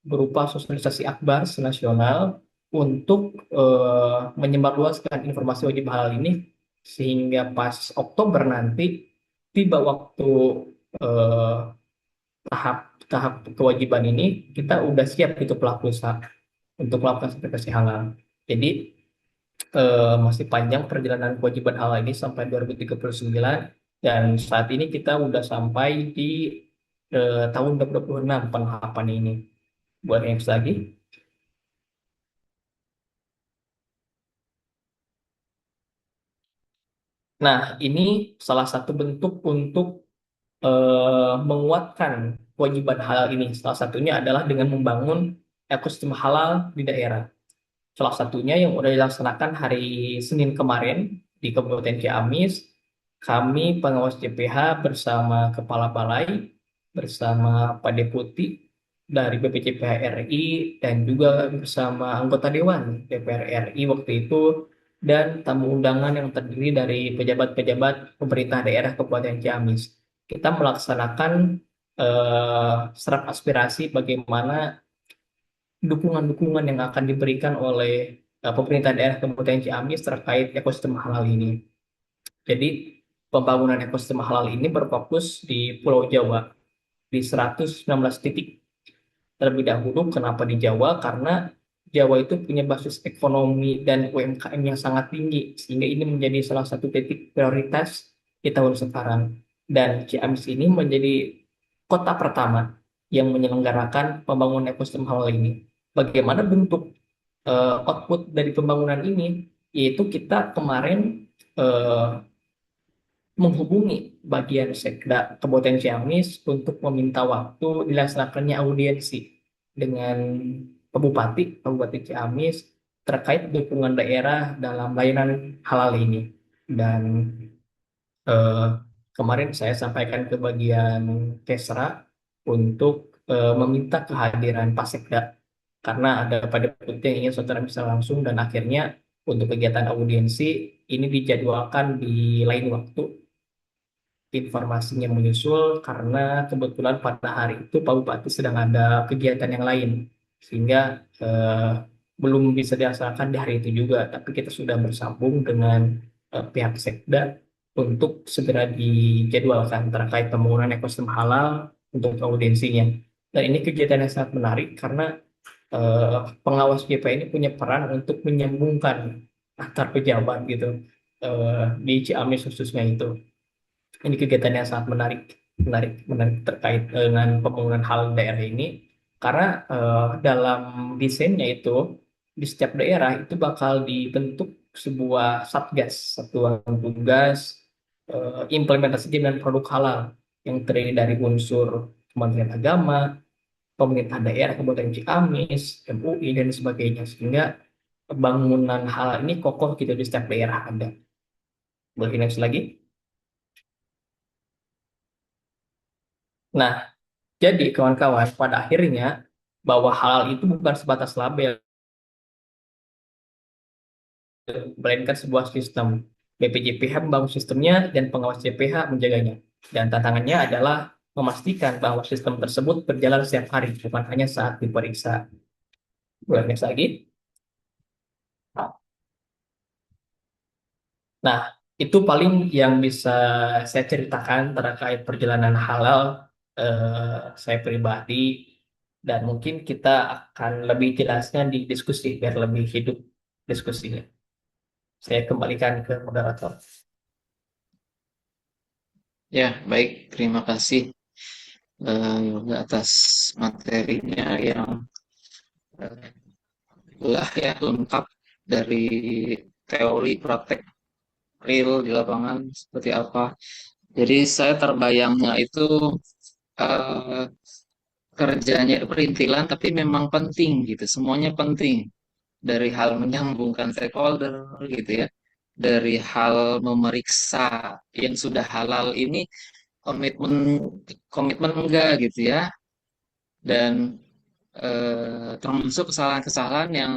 berupa sosialisasi akbar senasional untuk menyebarluaskan informasi wajib halal ini sehingga pas Oktober nanti tiba waktu eh, tahap tahap kewajiban ini kita udah siap itu pelaku usaha untuk melakukan sertifikasi halal. Jadi masih panjang perjalanan kewajiban halal ini sampai 2039 dan saat ini kita udah sampai di tahun 2026 penerapan ini. Buat yang lagi. Nah, ini salah satu bentuk untuk menguatkan kewajiban halal ini. Salah satunya adalah dengan membangun ekosistem halal di daerah. Salah satunya yang udah dilaksanakan hari Senin kemarin di Kabupaten Ciamis, kami pengawas JPH bersama Kepala Balai, bersama Pak Deputi dari BPJPH RI, dan juga bersama anggota Dewan DPR RI waktu itu, dan tamu undangan yang terdiri dari pejabat-pejabat pemerintah daerah Kabupaten Ciamis. Kita melaksanakan serap aspirasi bagaimana dukungan-dukungan yang akan diberikan oleh pemerintah daerah Kabupaten Ciamis terkait ekosistem halal ini. Jadi pembangunan ekosistem halal ini berfokus di Pulau Jawa di 116 titik. Terlebih dahulu kenapa di Jawa? Karena Jawa itu punya basis ekonomi dan UMKM yang sangat tinggi sehingga ini menjadi salah satu titik prioritas di tahun sekarang. Dan Ciamis ini menjadi kota pertama yang menyelenggarakan pembangunan ekosistem halal ini. Bagaimana bentuk output dari pembangunan ini? Yaitu kita kemarin eh, menghubungi bagian Sekda Kabupaten Ciamis untuk meminta waktu dilaksanakannya audiensi dengan Bupati Kabupaten Ciamis terkait dukungan daerah dalam layanan halal ini. Dan eh, kemarin saya sampaikan ke bagian Kesra untuk meminta kehadiran Pak Sekda karena ada pada deputi yang ingin saudara bisa langsung dan akhirnya untuk kegiatan audiensi ini dijadwalkan di lain waktu informasinya menyusul karena kebetulan pada hari itu Pak Bupati sedang ada kegiatan yang lain sehingga belum bisa dilaksanakan di hari itu juga tapi kita sudah bersambung dengan pihak Sekda untuk segera dijadwalkan terkait pembangunan ekosistem halal untuk audiensinya dan ini kegiatan yang sangat menarik karena pengawas JP ini punya peran untuk menyambungkan antar pejabat gitu di Ciamis khususnya itu. Ini kegiatan yang sangat menarik, menarik terkait dengan pembangunan hal daerah ini, karena dalam desainnya itu di setiap daerah itu bakal dibentuk sebuah satgas, satuan tugas implementasi jaminan produk halal yang terdiri dari unsur Kementerian Agama, pemerintah daerah Kabupaten Ciamis, MUI dan sebagainya, sehingga bangunan halal ini kokoh gitu di setiap daerah ada. Boleh next lagi. Nah, jadi kawan-kawan, pada akhirnya bahwa halal itu bukan sebatas label, melainkan sebuah sistem. BPJPH membangun sistemnya dan pengawas JPH menjaganya. Dan tantangannya adalah memastikan bahwa sistem tersebut berjalan setiap hari, bukan hanya saat diperiksa. Boleh lagi. Nah, itu paling yang bisa saya ceritakan terkait perjalanan halal saya pribadi. Dan mungkin kita akan lebih jelasnya di diskusi, biar lebih hidup diskusinya. Saya kembalikan ke moderator. Ya, baik. Terima kasih Yoga atas materinya yang lah ya lengkap dari teori praktek real di lapangan seperti apa. Jadi saya terbayangnya itu eh, kerjanya perintilan tapi memang penting gitu. Semuanya penting. dari hal menyambungkan stakeholder gitu ya, dari hal memeriksa yang sudah halal ini komitmen komitmen enggak gitu ya, dan termasuk kesalahan-kesalahan yang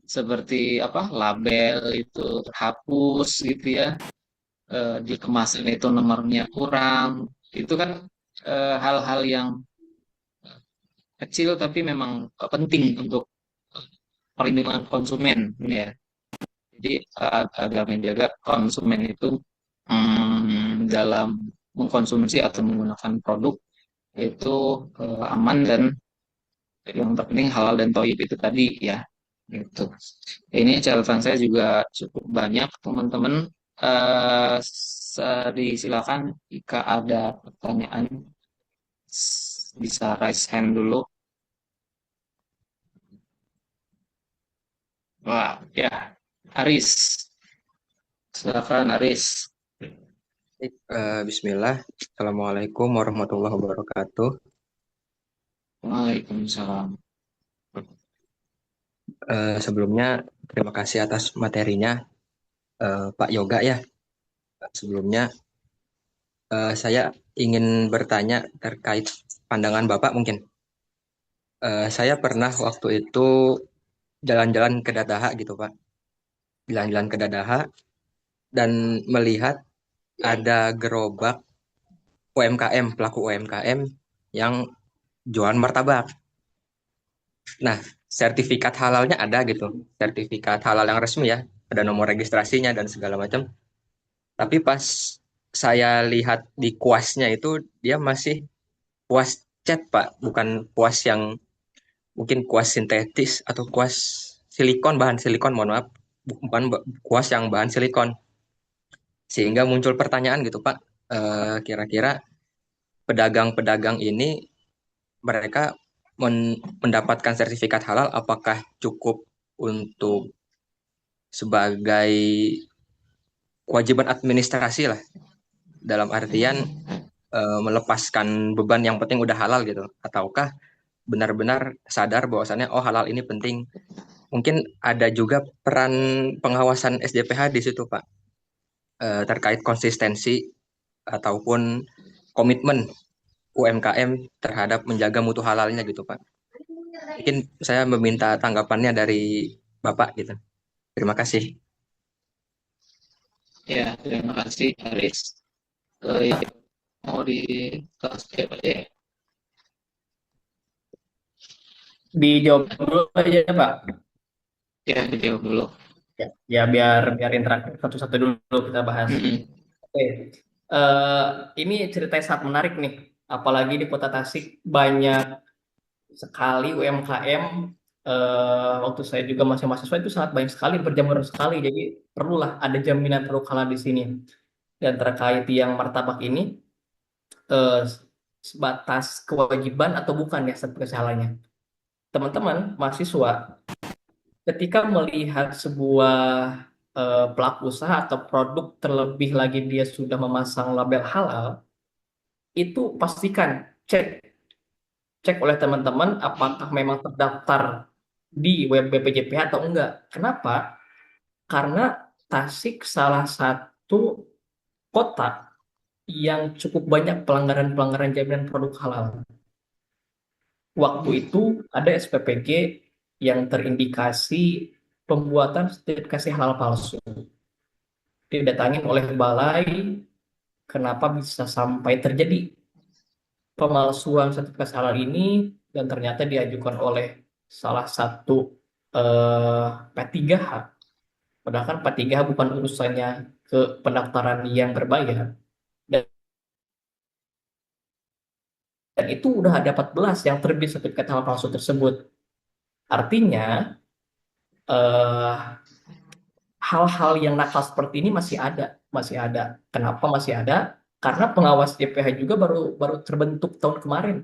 seperti apa label itu terhapus gitu ya, di kemasan itu nomornya kurang, itu kan hal-hal yang kecil tapi memang penting untuk perlindungan konsumen ya. Jadi agar menjaga konsumen itu dalam mengkonsumsi atau menggunakan produk itu aman, dan yang terpenting halal dan toib itu tadi ya. Gitu. Ini catatan saya juga cukup banyak teman-teman. Disilakan jika ada pertanyaan bisa raise hand dulu. Wah, ya, Aris. Silakan Aris. Bismillah. Assalamualaikum warahmatullahi wabarakatuh. Waalaikumsalam. Sebelumnya terima kasih atas materinya, Pak Yoga ya. Sebelumnya saya ingin bertanya terkait pandangan Bapak mungkin. Saya pernah waktu itu jalan-jalan ke Dadaha gitu Pak. Jalan-jalan ke Dadaha dan melihat ada gerobak UMKM, pelaku UMKM yang jualan martabak. Nah, sertifikat halalnya ada gitu, sertifikat halal yang resmi ya, ada nomor registrasinya dan segala macam. Tapi pas saya lihat di kuasnya itu dia masih kuas cat Pak, bukan kuas yang mungkin kuas sintetis atau kuas silikon, bahan silikon, mohon maaf, bukan kuas yang bahan silikon. Sehingga muncul pertanyaan gitu Pak, kira-kira pedagang-pedagang ini mereka mendapatkan sertifikat halal apakah cukup untuk sebagai kewajiban administrasi lah, dalam artian melepaskan beban yang penting udah halal gitu, ataukah benar-benar sadar bahwasannya oh halal ini penting. Mungkin ada juga peran pengawasan SDPH di situ Pak, terkait konsistensi ataupun komitmen UMKM terhadap menjaga mutu halalnya gitu Pak. Mungkin saya meminta tanggapannya dari Bapak gitu. Terima kasih. Ya, terima kasih Aris. Ya, mau di siapa ya? Dijawab dulu aja Pak. Ya, dijawab dulu. Ya, ya biar interaktif satu-satu dulu kita bahas. Mm-mm. Oke. Eh, ini cerita yang sangat menarik nih. Apalagi di Kota Tasik banyak sekali UMKM. Waktu saya juga masih mahasiswa itu sangat banyak sekali, berjamur sekali. Jadi perlulah ada jaminan produk halal di sini. Dan terkait yang martabak ini, eh, sebatas kewajiban atau bukan ya sertifikasi halalnya. Teman-teman mahasiswa, ketika melihat sebuah pelaku usaha atau produk, terlebih lagi dia sudah memasang label halal, itu pastikan cek cek oleh teman-teman apakah memang terdaftar di web BPJPH atau enggak. Kenapa? Karena Tasik salah satu kota yang cukup banyak pelanggaran-pelanggaran jaminan produk halal. Waktu itu ada SPPG yang terindikasi pembuatan sertifikasi halal palsu. Didatangin oleh balai, kenapa bisa sampai terjadi pemalsuan sertifikasi halal ini, dan ternyata diajukan oleh salah satu P3H. Padahal kan P3H bukan urusannya ke pendaftaran yang berbayar. Dan, dan itu udah ada 14 yang terbit sertifikat halal palsu tersebut. Artinya eh, hal-hal yang nakal seperti ini masih ada, masih ada. Kenapa masih ada? Karena pengawas JPH juga baru baru terbentuk tahun kemarin.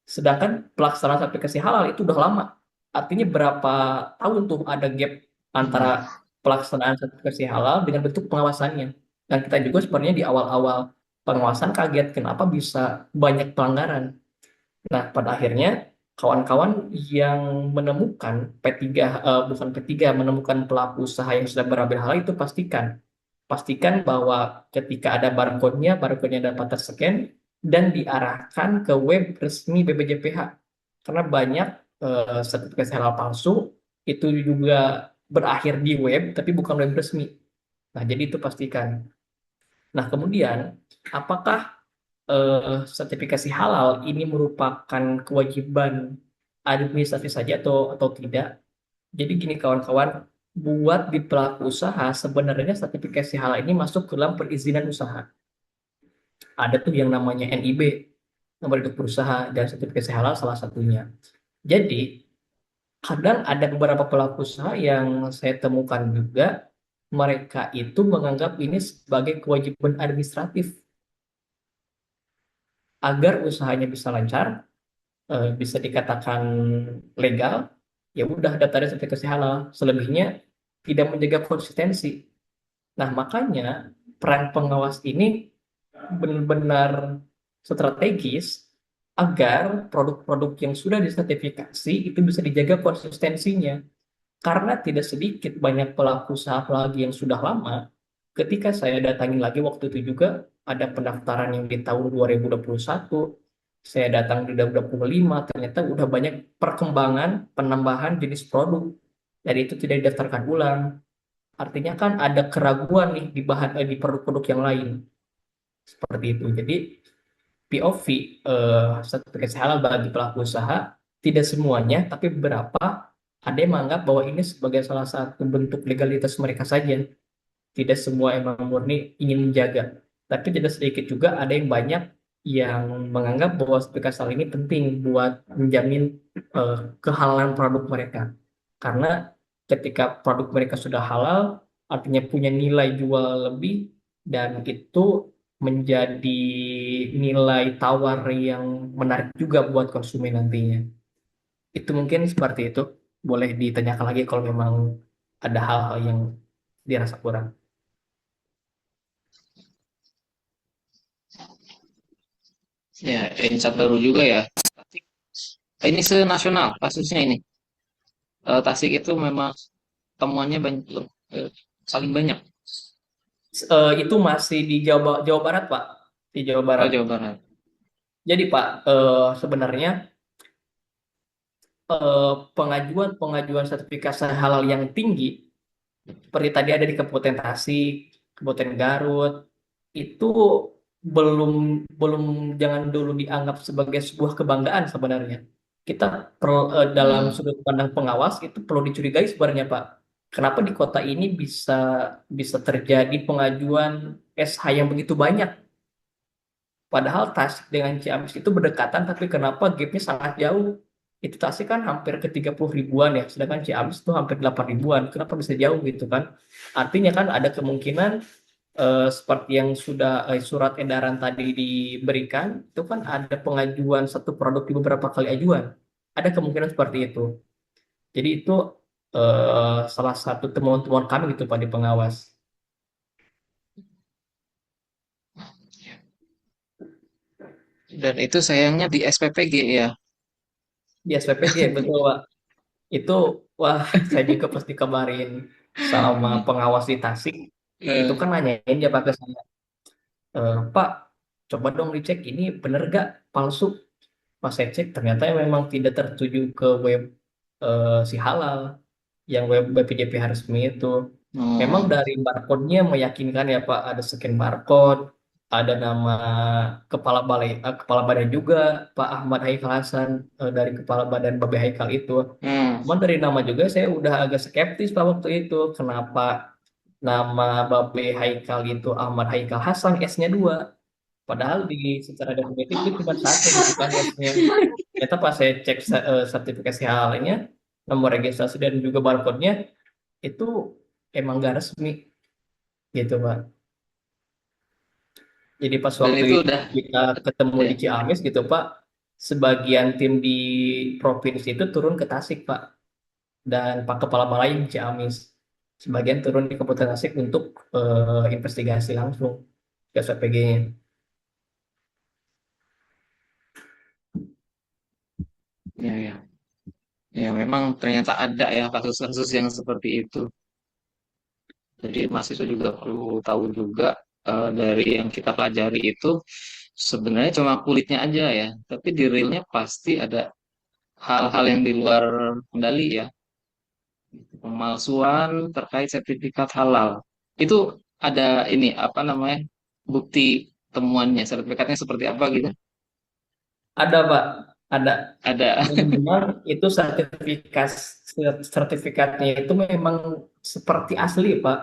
Sedangkan pelaksanaan aplikasi halal itu udah lama. Artinya berapa tahun tuh ada gap antara pelaksanaan sertifikasi halal dengan bentuk pengawasannya. Dan kita juga sebenarnya di awal-awal pengawasan kaget kenapa bisa banyak pelanggaran. Nah, pada akhirnya kawan-kawan yang menemukan P3, bukan P3, menemukan pelaku usaha yang sudah berambil halal itu pastikan bahwa ketika ada barcode-nya, barcode-nya dapat terscan dan diarahkan ke web resmi BPJPH. Karena banyak sertifikasi halal palsu itu juga berakhir di web, tapi bukan web resmi. Nah, jadi itu pastikan. Nah, kemudian, apakah sertifikasi halal ini merupakan kewajiban administratif saja atau tidak? Jadi gini kawan-kawan, buat di pelaku usaha sebenarnya sertifikasi halal ini masuk ke dalam perizinan usaha. Ada tuh yang namanya NIB, nomor induk berusaha, dan sertifikasi halal salah satunya. Jadi kadang ada beberapa pelaku usaha yang saya temukan juga, mereka itu menganggap ini sebagai kewajiban administratif agar usahanya bisa lancar, bisa dikatakan legal, ya udah daftarnya sertifikasi halal. Selebihnya tidak menjaga konsistensi. Nah, makanya peran pengawas ini benar-benar strategis agar produk-produk yang sudah disertifikasi itu bisa dijaga konsistensinya. Karena tidak sedikit banyak pelaku usaha apalagi yang sudah lama, ketika saya datangin lagi waktu itu juga ada pendaftaran yang di tahun 2021, saya datang di 2025, ternyata udah banyak perkembangan penambahan jenis produk, dan itu tidak didaftarkan ulang. Artinya kan ada keraguan nih di di produk-produk yang lain. Seperti itu. Jadi POV, sertifikasi halal bagi pelaku usaha, tidak semuanya, tapi beberapa ada yang menganggap bahwa ini sebagai salah satu bentuk legalitas mereka saja. Tidak semua emang murni ingin menjaga. Tapi tidak sedikit juga ada yang banyak yang menganggap bahwa sertifikasi halal ini penting buat menjamin kehalalan produk mereka. Karena ketika produk mereka sudah halal, artinya punya nilai jual lebih, dan itu menjadi nilai tawar yang menarik juga buat konsumen nantinya. Itu mungkin seperti itu. Boleh ditanyakan lagi kalau memang ada hal-hal yang dirasa kurang. Ya, insight baru juga ya. Ini senasional kasusnya ini. Tasik itu memang temuannya banyak, paling banyak. Itu masih di Jawa Barat, Pak. Di Jawa Oh, Barat. Jawa Barat. Jadi, Pak, sebenarnya pengajuan sertifikasi halal yang tinggi, seperti tadi ada di Kabupaten Tasik, Kabupaten Garut, itu belum belum jangan dulu dianggap sebagai sebuah kebanggaan sebenarnya. Kita dalam Hmm. sudut pandang pengawas itu perlu dicurigai sebenarnya, Pak. Kenapa di kota ini bisa bisa terjadi pengajuan SH yang begitu banyak? Padahal Tasik dengan Ciamis itu berdekatan, tapi kenapa gapnya sangat jauh? Itu Tasik kan hampir ke 30 ribuan ya, sedangkan Ciamis itu hampir 8 ribuan. Kenapa bisa jauh gitu kan? Artinya kan ada kemungkinan seperti yang sudah surat edaran tadi diberikan, itu kan ada pengajuan satu produk di beberapa kali ajuan. Ada kemungkinan seperti itu. Jadi itu salah satu temuan-temuan kami gitu Pak di pengawas. Dan itu sayangnya di SPPG ya. Di SPPG betul Pak. Itu wah saya juga pasti kabarin sama pengawas di Tasik. Itu Eh, kan nanyain dia pakai saya, Pak, coba dong dicek ini bener gak palsu. Pas saya cek ternyata memang tidak tertuju ke web si halal, yang web BPJPH resmi itu. Memang oh, dari barcode-nya meyakinkan ya Pak, ada scan barcode, ada nama kepala badan juga, Pak Ahmad Haikal Hasan, dari kepala badan Babe Haikal itu. hmm, Cuman dari nama juga saya udah agak skeptis Pak waktu itu. Kenapa nama Babe Haikal itu Ahmad Haikal Hasan, S-nya dua. Padahal secara definitif itu cuma satu gitu kan S-nya. Ternyata pas saya cek sertifikasi halalnya, nomor registrasi dan juga barcode-nya, itu emang nggak resmi gitu Pak. Jadi pas dan waktu itu itu udah kita ketemu ya. di Ciamis gitu Pak, sebagian tim di provinsi itu turun ke Tasik Pak, dan Pak Kepala Balai di Ciamis. Sebagian turun di Kabupaten Tasik untuk investigasi langsung ke SPG-nya. Ya, ya. Ya, memang ternyata ada ya kasus-kasus yang seperti itu. Jadi mahasiswa juga perlu tahu juga dari yang kita pelajari itu sebenarnya cuma kulitnya aja ya, tapi di realnya pasti ada hal-hal yang di luar kendali ya. Pemalsuan terkait sertifikat halal. Itu ada ini apa namanya? Bukti temuannya, sertifikatnya seperti apa gitu? Ada Pak, ada. Ada. Dan memang itu sertifikatnya itu memang seperti asli Pak,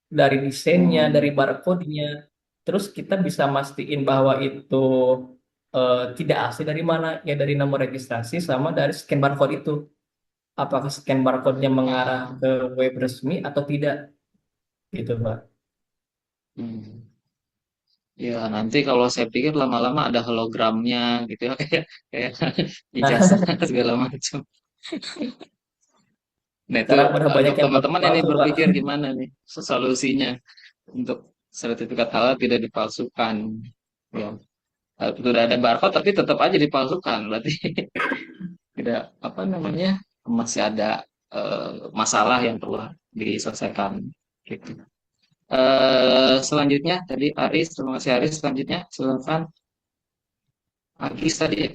dari desainnya, dari Hmm. barcode-nya. Terus kita bisa mastiin bahwa itu tidak asli dari mana, ya dari nomor registrasi sama dari scan barcode itu. Apakah scan barcode-nya mengarah Ah. ke web resmi atau tidak, gitu Pak. Hmm. Ya, nanti kalau saya pikir lama-lama ada hologramnya gitu ya, kayak kayak ijazah Nah, segala macam. Nah, itu sekarang udah banyak untuk yang teman-teman ini palsu-palsu Pak. berpikir gimana nih solusinya untuk sertifikat halal tidak dipalsukan. Ya, sudah ada barcode tapi tetap aja dipalsukan. Berarti tidak apa namanya masih ada masalah yang perlu diselesaikan. Gitu. Selanjutnya tadi Aris, terima kasih Aris. Selanjutnya silakan Agis tadi ya,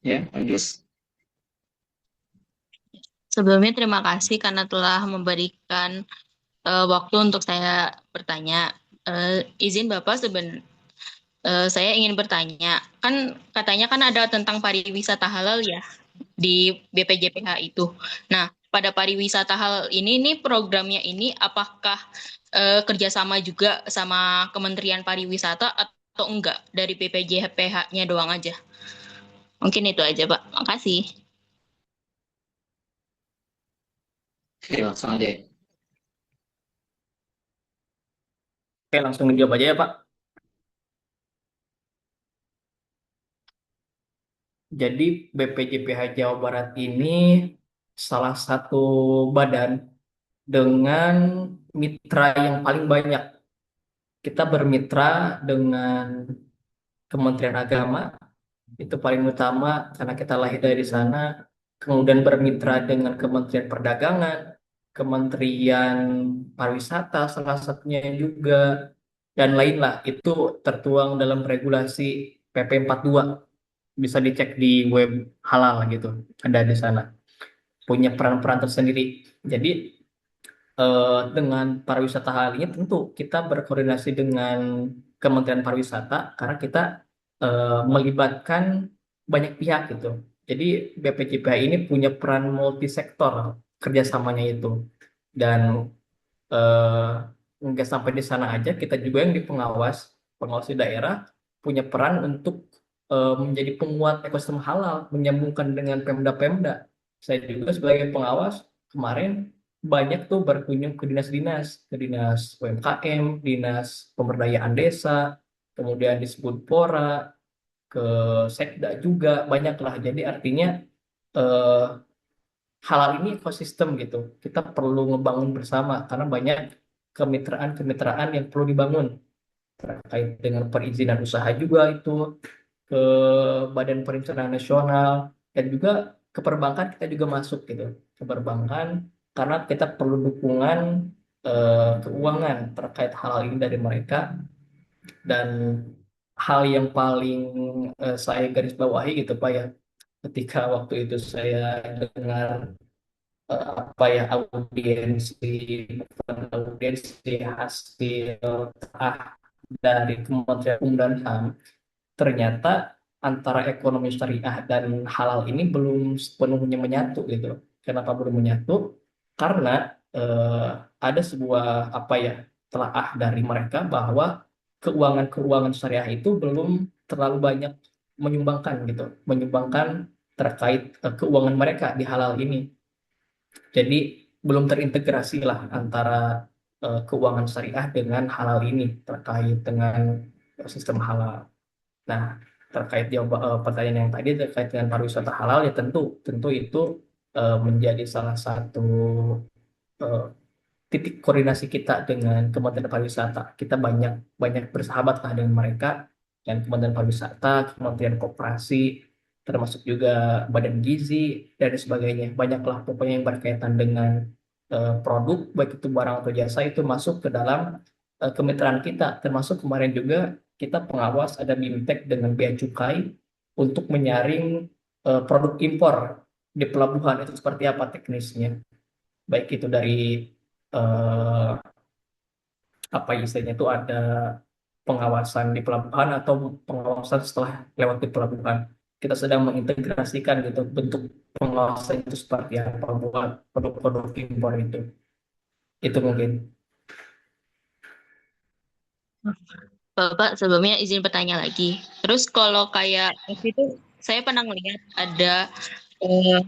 ya Agis. Sebelumnya terima kasih karena telah memberikan waktu untuk saya bertanya. Izin Bapak, saya ingin bertanya. Kan katanya kan ada tentang pariwisata halal ya di BPJPH itu. Nah, pada pariwisata halal ini nih programnya ini apakah kerjasama juga sama Kementerian Pariwisata atau enggak dari BPJPH-nya doang aja? Mungkin itu aja, Pak. Makasih. Oke, langsung aja ya. Oke, langsung dijawab aja ya Pak. Jadi BPJPH Jawa Barat ini salah satu badan dengan mitra yang paling banyak. Kita bermitra dengan Kementerian Agama, itu paling utama karena kita lahir dari sana. Kemudian bermitra dengan Kementerian Perdagangan, Kementerian Pariwisata salah satunya juga, dan lain-lah. Itu tertuang dalam regulasi PP 42. Bisa dicek di web halal gitu, ada di sana. Punya peran-peran tersendiri. Jadi dengan pariwisata hal ini tentu kita berkoordinasi dengan Kementerian Pariwisata karena kita melibatkan banyak pihak gitu. Jadi BPJPH ini punya peran multisektor kerjasamanya itu. Dan eh, nggak sampai di sana aja, kita juga yang di pengawas di daerah punya peran untuk menjadi penguat ekosistem halal, menyambungkan dengan Pemda-Pemda. Saya juga sebagai pengawas kemarin banyak tuh berkunjung ke dinas-dinas, ke dinas UMKM, dinas pemberdayaan desa, kemudian disebut Pora, ke Sekda juga banyak lah. Jadi artinya eh, halal ini ekosistem gitu. Kita perlu ngebangun bersama karena banyak kemitraan-kemitraan yang perlu dibangun terkait dengan perizinan usaha juga itu, ke Badan Perencanaan Nasional, dan juga ke perbankan kita juga masuk gitu. Ke perbankan karena kita perlu dukungan keuangan terkait halal ini dari mereka. Dan hal yang paling saya garis bawahi gitu Pak ya, ketika waktu itu saya dengar apa ya, audiensi, bukan audiensi, hasil dari Kementerian Hukum dan HAM, ternyata antara ekonomi syariah dan halal ini belum sepenuhnya menyatu gitu. Kenapa belum menyatu? Karena eh, ada sebuah apa ya, telaah dari mereka bahwa keuangan-keuangan syariah itu belum terlalu banyak menyumbangkan gitu, menyumbangkan terkait keuangan mereka di halal ini. Jadi belum terintegrasi lah antara keuangan syariah dengan halal ini terkait dengan sistem halal. Nah, terkait pertanyaan yang tadi terkait dengan pariwisata halal ya tentu tentu itu menjadi salah satu eh, titik koordinasi kita dengan Kementerian Pariwisata. Kita banyak banyak bersahabat lah dengan mereka, dan Kementerian Pariwisata, Kementerian Koperasi. termasuk juga badan gizi dan sebagainya. Banyaklah pokoknya yang berkaitan dengan produk, baik itu barang atau jasa itu masuk ke dalam kemitraan kita. Termasuk kemarin juga kita pengawas ada BIMTEK dengan Bea Cukai untuk menyaring produk impor di pelabuhan itu seperti apa teknisnya. Baik itu dari eh, apa istilahnya itu ada pengawasan di pelabuhan atau pengawasan setelah lewat di pelabuhan. Kita sedang mengintegrasikan gitu bentuk pengawasan itu seperti apa buat produk-produk impor itu. Itu mungkin. Bapak sebelumnya izin bertanya lagi. Terus kalau kayak waktu itu saya pernah ngeliat ada eh,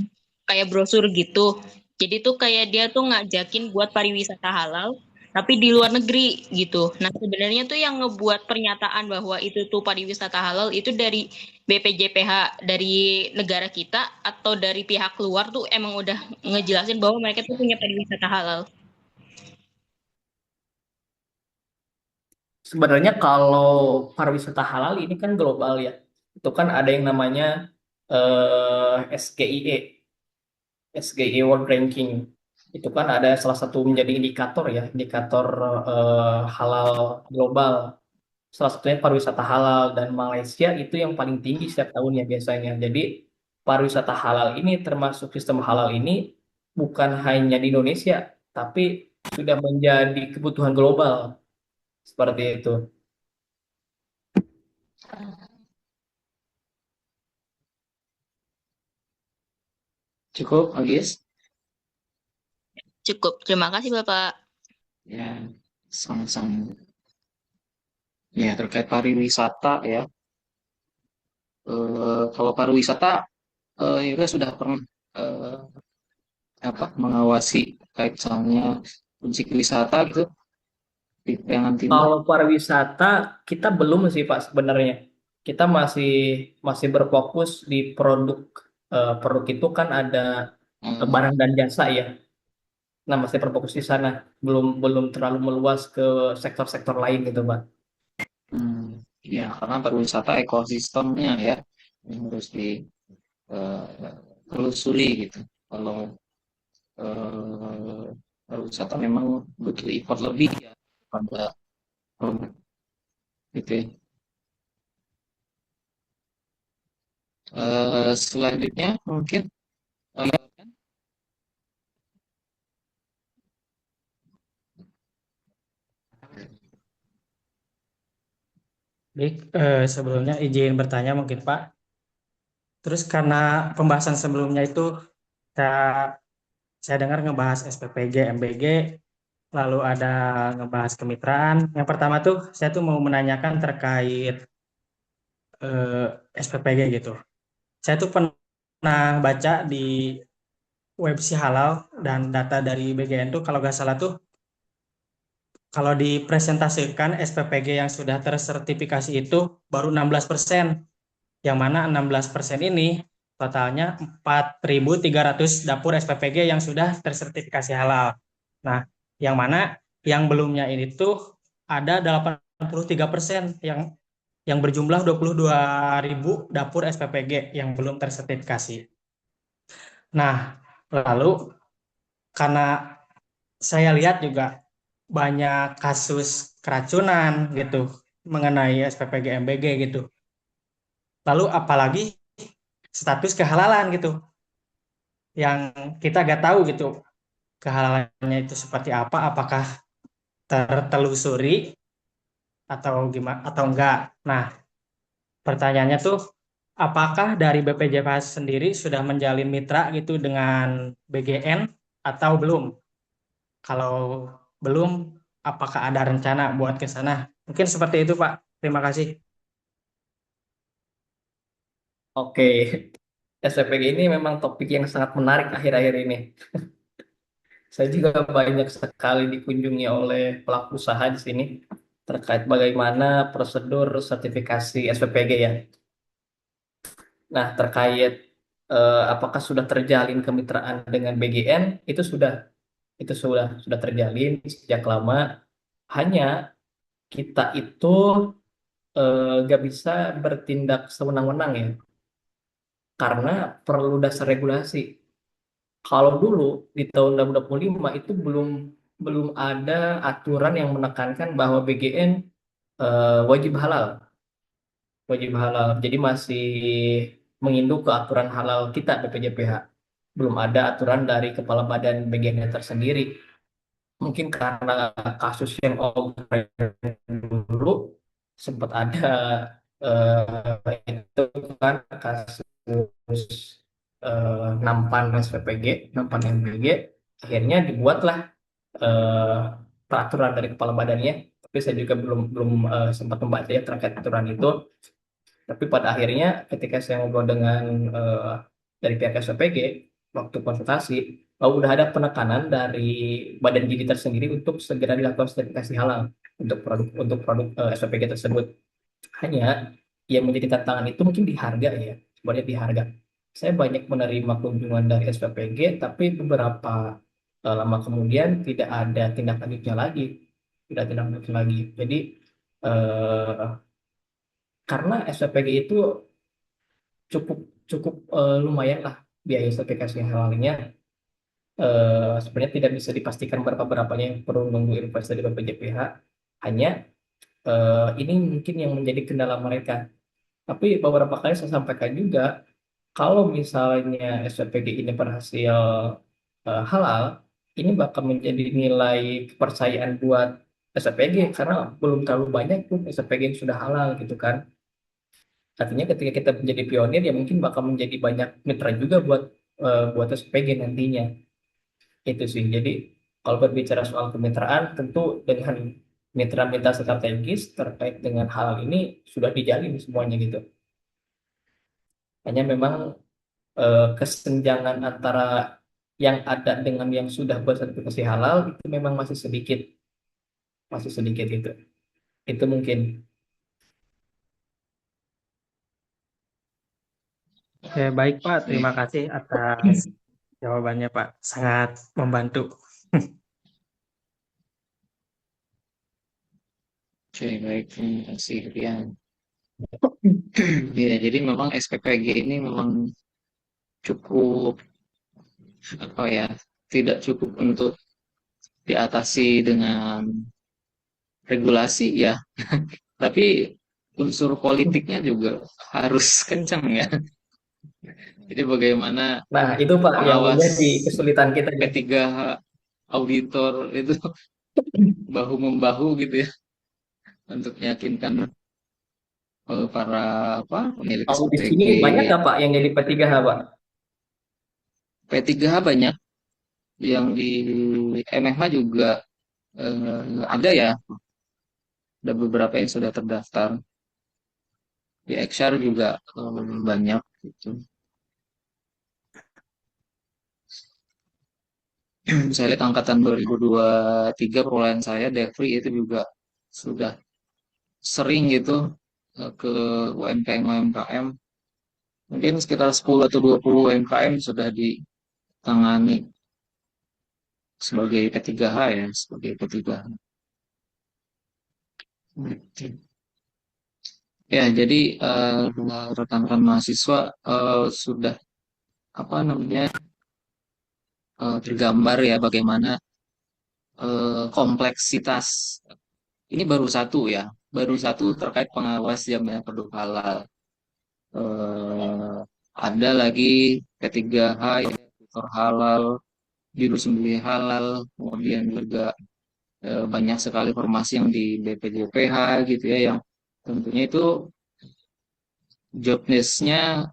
kayak brosur gitu. Jadi tuh kayak dia tuh ngajakin buat pariwisata halal, tapi di luar negeri gitu. Nah sebenarnya tuh yang ngebuat pernyataan bahwa itu tuh pariwisata halal itu dari BPJPH dari negara kita atau dari pihak luar tuh emang udah ngejelasin bahwa mereka tuh punya pariwisata halal. Sebenarnya kalau pariwisata halal ini kan global ya. Itu kan ada yang namanya SGIE, SGIE World Ranking. Itu kan ada salah satu menjadi indikator ya, indikator halal global. Salah satunya pariwisata halal dan Malaysia itu yang paling tinggi setiap tahunnya biasanya. Jadi pariwisata halal ini termasuk sistem halal ini bukan hanya di Indonesia, tapi sudah menjadi kebutuhan global seperti itu. Cukup, Agis? Cukup. Terima kasih Bapak. Ya, sama-sama. Ya, terkait pariwisata ya. Kalau pariwisata, Yuda sudah pernah eh, mengawasi terkait misalnya objek wisata gitu di Periangan Timur. Kalau pariwisata kita belum sih Pak sebenarnya. Kita masih masih berfokus di produk. Produk itu kan ada Hmm, barang dan jasa ya. Nah, masih berfokus di sana. Belum belum terlalu meluas ke sektor-sektor lain gitu, Pak. hmm, ya, karena pariwisata ekosistemnya ya yang harus ditelusuri gitu. Kalau eh, pariwisata memang butuh effort lebih ya pada produk gitu ya. Selanjutnya mungkin eh, Baik, sebelumnya izin bertanya mungkin Pak. Terus karena pembahasan sebelumnya itu saya, saya dengar ngebahas SPPG, MBG, lalu ada ngebahas kemitraan. Yang pertama tuh saya tuh mau menanyakan terkait eh, SPPG gitu. Saya tuh pernah baca di web si Halal dan data dari BGN tuh kalau nggak salah tuh kalau dipresentasikan SPPG yang sudah tersertifikasi itu baru 16%. Yang mana 16% ini totalnya 4.300 dapur SPPG yang sudah tersertifikasi halal. Nah, yang mana yang belumnya ini tuh ada 83% yang berjumlah 22.000 dapur SPPG yang belum tersertifikasi. Nah, lalu karena saya lihat juga banyak kasus keracunan gitu mengenai SPPG MBG gitu. Lalu apalagi status kehalalan gitu yang kita gak tahu gitu kehalalannya itu seperti apa, apakah tertelusuri atau gimana atau enggak. Nah, pertanyaannya tuh apakah dari BPJS sendiri sudah menjalin mitra gitu dengan BGN atau belum? Kalau belum, apakah ada rencana buat ke sana? Mungkin seperti itu, Pak. Terima kasih. Oke, SPPG ini memang topik yang sangat menarik akhir-akhir ini. Saya juga banyak sekali dikunjungi oleh pelaku usaha di sini terkait bagaimana prosedur sertifikasi SPPG ya. Nah, terkait apakah sudah terjalin kemitraan dengan BGN, itu sudah terjalin sejak lama. Hanya kita itu gak bisa bertindak sewenang-wenang ya. karena perlu dasar regulasi. Kalau dulu di tahun 2025 itu belum ada aturan yang menekankan bahwa BGN wajib halal, wajib halal. Jadi masih menginduk ke aturan halal kita BPJPH. Belum ada aturan dari kepala badan BGN tersendiri. Mungkin karena kasus yang dulu sempat ada itu kan kasus nampan SPPG, nampan MBG, akhirnya dibuatlah eh, peraturan dari kepala badannya. Tapi saya juga belum belum sempat membaca ya terkait aturan itu. Tapi pada akhirnya ketika saya ngobrol dengan dari pihak SPPG waktu konsultasi, udah ada penekanan dari badan gizi tersendiri untuk segera dilakukan sertifikasi halal untuk produk SPPG tersebut. Hanya yang menjadi tantangan itu mungkin di harga ya, sebenarnya di harga. Saya banyak menerima kunjungan dari SPPG, tapi beberapa lama kemudian tidak ada tindak lanjutnya lagi, tidak tindak lanjutnya lagi. Jadi eh, karena SPPG itu cukup cukup lumayan lah biaya sertifikasi halalnya. Sebenarnya tidak bisa dipastikan berapa-berapanya yang perlu nunggu investasi dari BPJPH. Hanya ini mungkin yang menjadi kendala mereka. Tapi beberapa kali saya sampaikan juga, kalau misalnya SPPG ini berhasil halal, ini bakal menjadi nilai kepercayaan buat SPPG karena belum terlalu banyak pun SPPG yang sudah halal gitu kan. Artinya ketika kita menjadi pionir ya mungkin bakal menjadi banyak mitra juga buat SPG nantinya. Itu sih. Jadi kalau berbicara soal kemitraan tentu dengan mitra-mitra strategis terkait dengan hal ini sudah dijalin semuanya gitu. Hanya memang kesenjangan antara yang ada dengan yang sudah bersertifikasi halal itu memang masih sedikit itu. Itu mungkin. Oke, baik Pak. Terima kasih atas jawabannya Pak. Sangat membantu. Oke, baik, terima kasih Rian. Ya, jadi memang SPPG ini memang cukup apa ya, tidak cukup untuk diatasi dengan regulasi ya, tapi unsur politiknya juga harus kencang ya. Jadi bagaimana Nah, itu Pak yang pengawas menjadi kesulitan kita ya. P3H auditor itu bahu membahu gitu ya untuk meyakinkan para apa pemilik Kalau di SPG. sini banyak nggak Pak yang jadi P3H Pak? P3H banyak, yang di MFH juga ada ya, ada beberapa yang sudah terdaftar. Di XR juga banyak gitu. Saya lihat angkatan 2023 perolehan saya Devri itu juga sudah sering gitu ke UMKM UMKM. Mungkin sekitar 10 atau 20 UMKM sudah ditangani sebagai P3H ya, sebagai P3H. Ya, jadi rekan-rekan mahasiswa sudah apa namanya tergambar ya bagaimana kompleksitas. Ini baru satu ya, baru satu terkait pengawas jaminan produk halal. Eh, ada lagi P3H ya, tutor halal, juru sembelih halal, kemudian juga banyak sekali formasi yang di BPJPH gitu ya, yang tentunya itu job desk-nya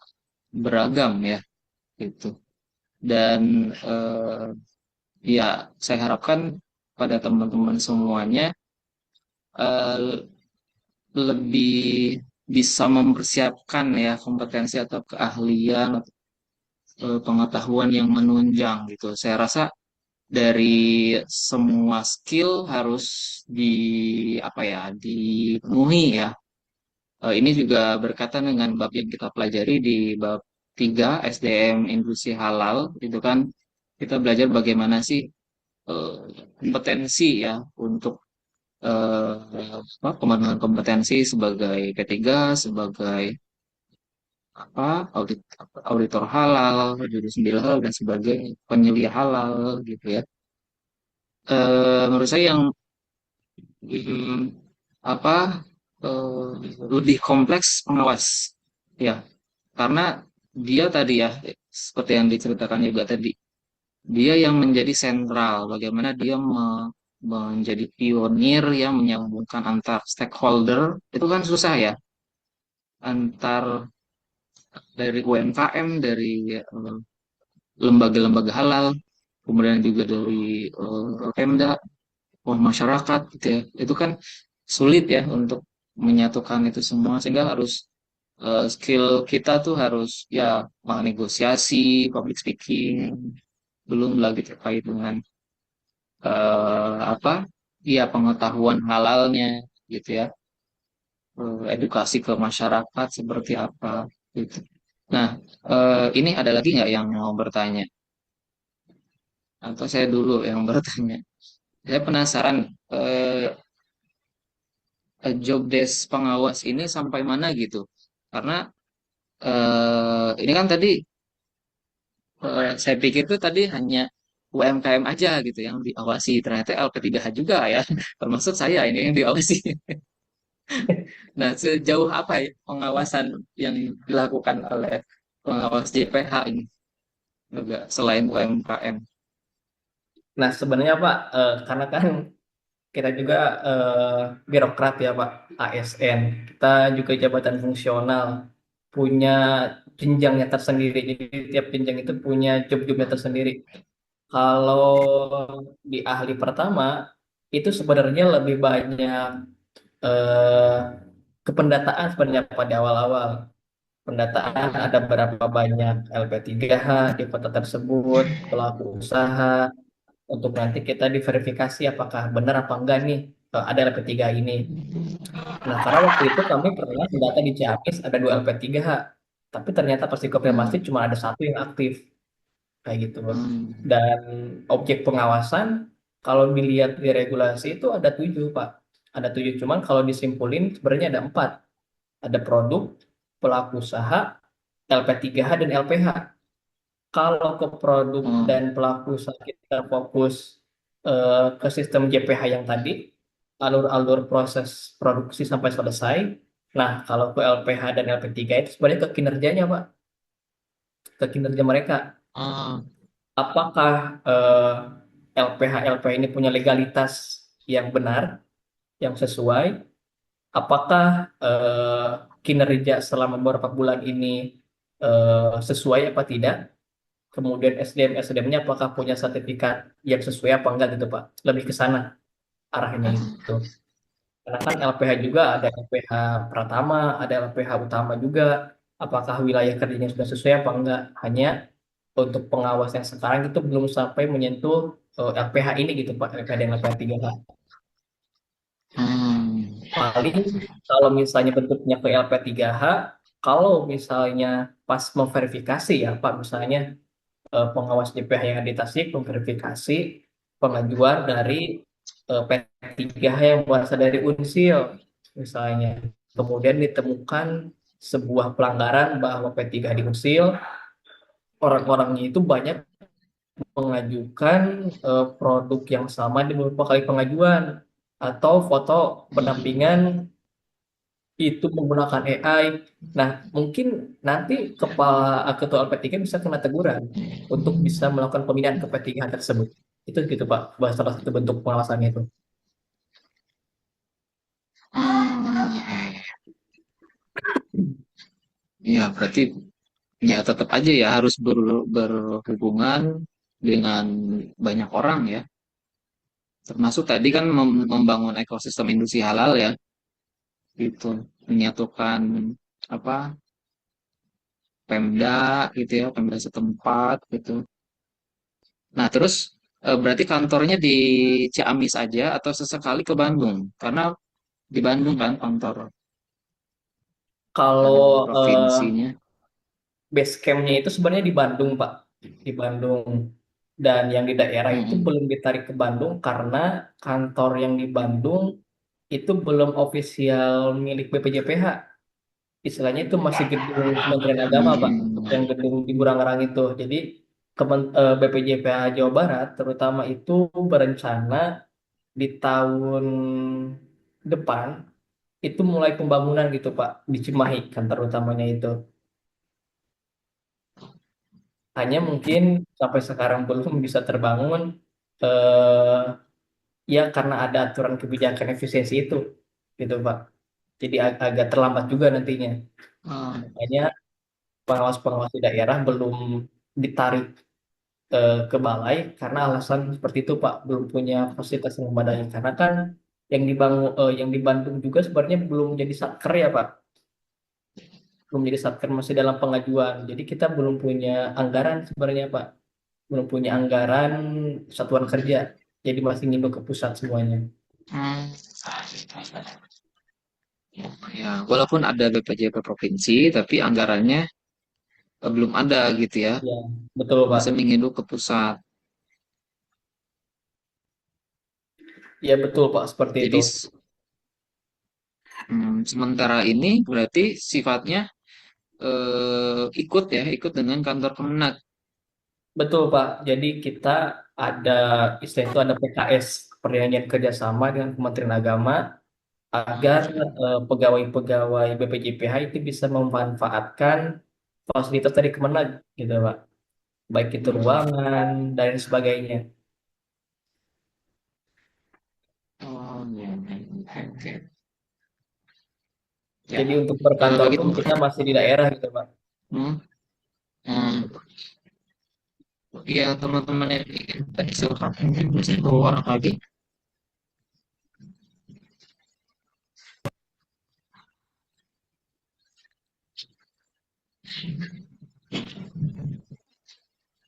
beragam ya gitu. Dan ya saya harapkan pada teman-teman semuanya eh, lebih bisa mempersiapkan ya kompetensi atau keahlian atau pengetahuan yang menunjang gitu. Saya rasa dari semua skill harus di apa ya dipenuhi ya. Ini juga berkaitan dengan bab yang kita pelajari di bab 3 SDM Industri Halal itu kan kita belajar bagaimana sih eh, kompetensi ya untuk pemenuhan kompetensi sebagai P3, sebagai auditor halal, juru sembil halal dan sebagainya, penyelia halal gitu ya. Menurut saya yang mm, apa eh, lebih kompleks pengawas ya, karena dia tadi ya seperti yang diceritakan juga tadi, dia yang menjadi sentral, bagaimana dia menjadi pionir yang menyambungkan antar stakeholder. Itu kan susah ya, antar dari UMKM, dari lembaga-lembaga halal, kemudian juga dari Pemda, masyarakat gitu ya. Itu kan sulit ya untuk menyatukan itu semua, sehingga harus skill kita tuh harus ya negosiasi, public speaking, belum lagi terkait dengan apa ya pengetahuan halalnya gitu ya. Edukasi ke masyarakat seperti apa gitu. Nah, ini ada lagi nggak yang mau bertanya? Atau saya dulu yang bertanya? Saya penasaran, eh, job desk pengawas ini sampai mana gitu? Karena ini kan tadi saya pikir tuh tadi hanya UMKM aja gitu yang diawasi, ternyata LP3H juga ya, termasuk saya ini yang diawasi. Nah, sejauh apa ya pengawasan yang dilakukan oleh pengawas JPH ini juga selain UMKM? Nah, sebenarnya Pak, karena kan kita juga birokrat ya Pak, ASN. Kita juga jabatan fungsional, punya jenjangnya tersendiri. Jadi tiap jenjang itu punya job-jobnya tersendiri. Kalau di ahli pertama, itu sebenarnya lebih banyak eh, kependataan sebenarnya pada awal-awal. Pendataan ada berapa banyak LP3H di kota tersebut, pelaku usaha, untuk nanti kita diverifikasi apakah benar apa enggak nih ada LP3 ini. Nah, karena waktu itu kami pernah mendata di Ciamis ada 2 LP3H, tapi ternyata pas dikonfirmasi Hmm, cuma ada satu yang aktif, kayak gitu. hmm, Dan objek pengawasan, kalau dilihat di regulasi itu ada 7, Pak. Ada 7, cuman kalau disimpulin sebenarnya ada 4. Ada produk, pelaku usaha, LP3H, dan LPH. Kalau ke produk hmm, dan pelaku usaha kita fokus ke sistem JPH yang tadi, alur-alur proses produksi sampai selesai. Nah, kalau ke LPH dan LP3 itu sebenarnya ke kinerjanya, Pak, ke kinerja mereka. ah, Apakah LPH LPH ini punya legalitas yang benar, yang sesuai? Apakah kinerja selama beberapa bulan ini sesuai apa tidak? Kemudian SDM SDM-nya apakah punya sertifikat yang sesuai apa enggak gitu Pak. Lebih ke sana arahnya itu. Karena kan LPH juga ada LPH Pratama, ada LPH Utama juga. Apakah wilayah kerjanya sudah sesuai apa enggak? Hanya untuk pengawas yang sekarang itu belum sampai menyentuh LPH ini gitu Pak, LPH dan LPH 3H. hmm, Paling kalau misalnya bentuknya ke LP3H, kalau misalnya pas memverifikasi ya Pak, misalnya pengawas JPH yang ada di Tasik memverifikasi pengajuan dari P3H yang berasal dari Unsil misalnya. Kemudian ditemukan sebuah pelanggaran bahwa P3H di Unsil, orang-orangnya itu banyak mengajukan produk yang sama di beberapa kali pengajuan, atau foto pendampingan itu menggunakan AI. Nah, mungkin nanti kepala ketua LP3 bisa kena teguran untuk bisa melakukan pemindahan ke P3 tersebut. Itu gitu Pak, bahas salah satu bentuk pengawasannya itu. ya berarti ya tetap aja ya harus berhubungan dengan banyak orang ya. Termasuk tadi kan membangun ekosistem industri halal ya, gitu, menyatukan apa Pemda gitu ya, Pemda setempat gitu. Nah, terus berarti kantornya di Ciamis aja atau sesekali ke Bandung? Karena di Bandung kan kantor Kalau provinsinya. base camp-nya itu sebenarnya di Bandung Pak, di Bandung. Dan yang di daerah itu Mm-mm. belum ditarik ke Bandung karena kantor yang di Bandung itu belum ofisial milik BPJPH. istilahnya itu masih gedung Kementerian Agama, Pak, yang gedung di Burang-Rang itu. Jadi BPJPH Jawa Barat terutama itu berencana di tahun depan itu mulai pembangunan gitu, Pak, di Cimahi kan terutamanya itu. Hanya mungkin sampai sekarang belum bisa terbangun, eh, ya karena ada aturan kebijakan efisiensi itu, gitu, Pak. Jadi agak terlambat juga nantinya. Ah, Makanya pengawas-pengawas di daerah belum ditarik ke balai karena alasan seperti itu, Pak, belum punya fasilitas yang memadai. Karena kan yang di Bandung juga sebenarnya belum jadi satker ya, Pak. Belum jadi satker, masih dalam pengajuan. Jadi kita belum punya anggaran sebenarnya, Pak. Belum punya anggaran satuan kerja. Jadi masih ngindo ke pusat semuanya. hmm, ya, walaupun ada BPJP provinsi, tapi anggarannya belum ada gitu ya. Ya, betul, Pak. Masih menginduk ke pusat. Ya, betul, Pak, seperti itu. Jadi sementara ini berarti sifatnya ikut dengan kantor Kemenag. Betul, Pak. Jadi kita ada istilah itu ada PKS, perjanjian kerjasama dengan Kementerian Agama agar pegawai-pegawai BPJPH itu bisa memanfaatkan fasilitas dari Kemenag, gitu, Pak. Baik itu Hmm. ruangan dan sebagainya. Oh, ya, oke, oke. Ya, Jadi untuk berkantor begitu. pun kita masih di daerah, gitu, Pak. Hmm. Hmm. Ya, teman-teman yang ingin tadi silakan mungkin bisa bawa orang lagi.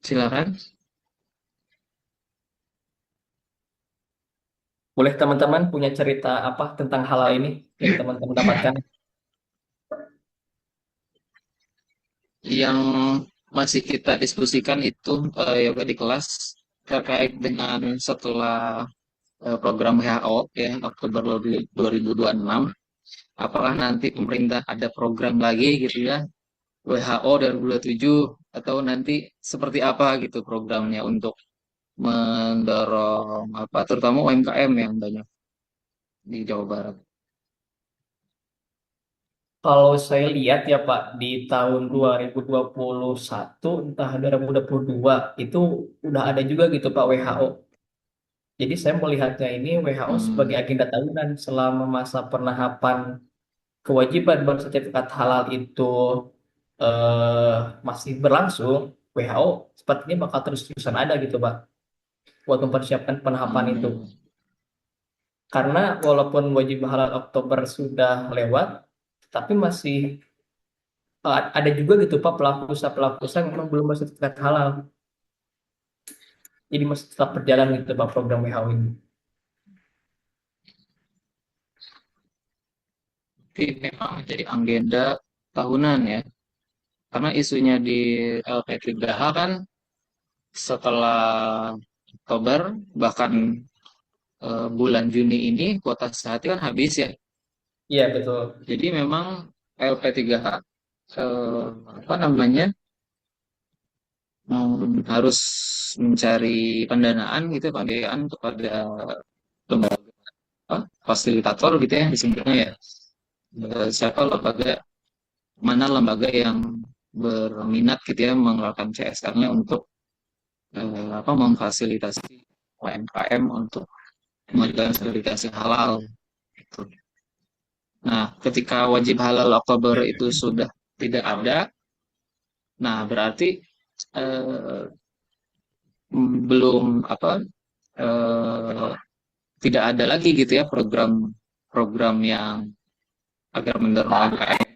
Silakan. Boleh teman-teman punya cerita apa tentang hal ini yang teman-teman dapatkan? Yang masih kita diskusikan itu yoga di kelas terkait dengan setelah program WHO ya Oktober 2026, apakah nanti pemerintah ada program lagi gitu ya WHO 2027 atau nanti seperti apa gitu programnya untuk mendorong apa terutama UMKM yang banyak di Jawa Barat. Kalau saya lihat ya Pak, di tahun 2021, entah 2022, itu udah ada juga gitu Pak WHO. Jadi saya melihatnya ini WHO sebagai Hmm, agenda tahunan selama masa penahapan kewajiban bersertifikat halal itu eh, masih berlangsung, WHO sepertinya bakal terus-terusan ada gitu Pak, buat mempersiapkan penahapan itu. hmm. Karena walaupun wajib halal Oktober sudah lewat, tapi masih ada juga gitu Pak pelaku usaha yang memang belum bersertifikat halal. Jadi masih tetap berjalan gitu Pak program WHO ini. Tapi memang jadi agenda tahunan ya karena isunya di LP3H kan setelah Oktober bahkan bulan Juni ini kuota sehati kan habis ya. Iya betul. Jadi memang LP3H apa namanya harus mencari pendanaan gitu pembiayaan kepada lembaga apa, fasilitator gitu ya disebutnya ya. Siapa lembaga mana lembaga yang berminat gitu ya mengeluarkan CSR-nya untuk apa memfasilitasi UMKM untuk mengajukan sertifikasi halal gitu. Nah, ketika wajib halal Oktober itu sudah tidak ada, nah berarti eh, belum apa eh, tidak ada lagi gitu ya program yang agar mendorong UMKM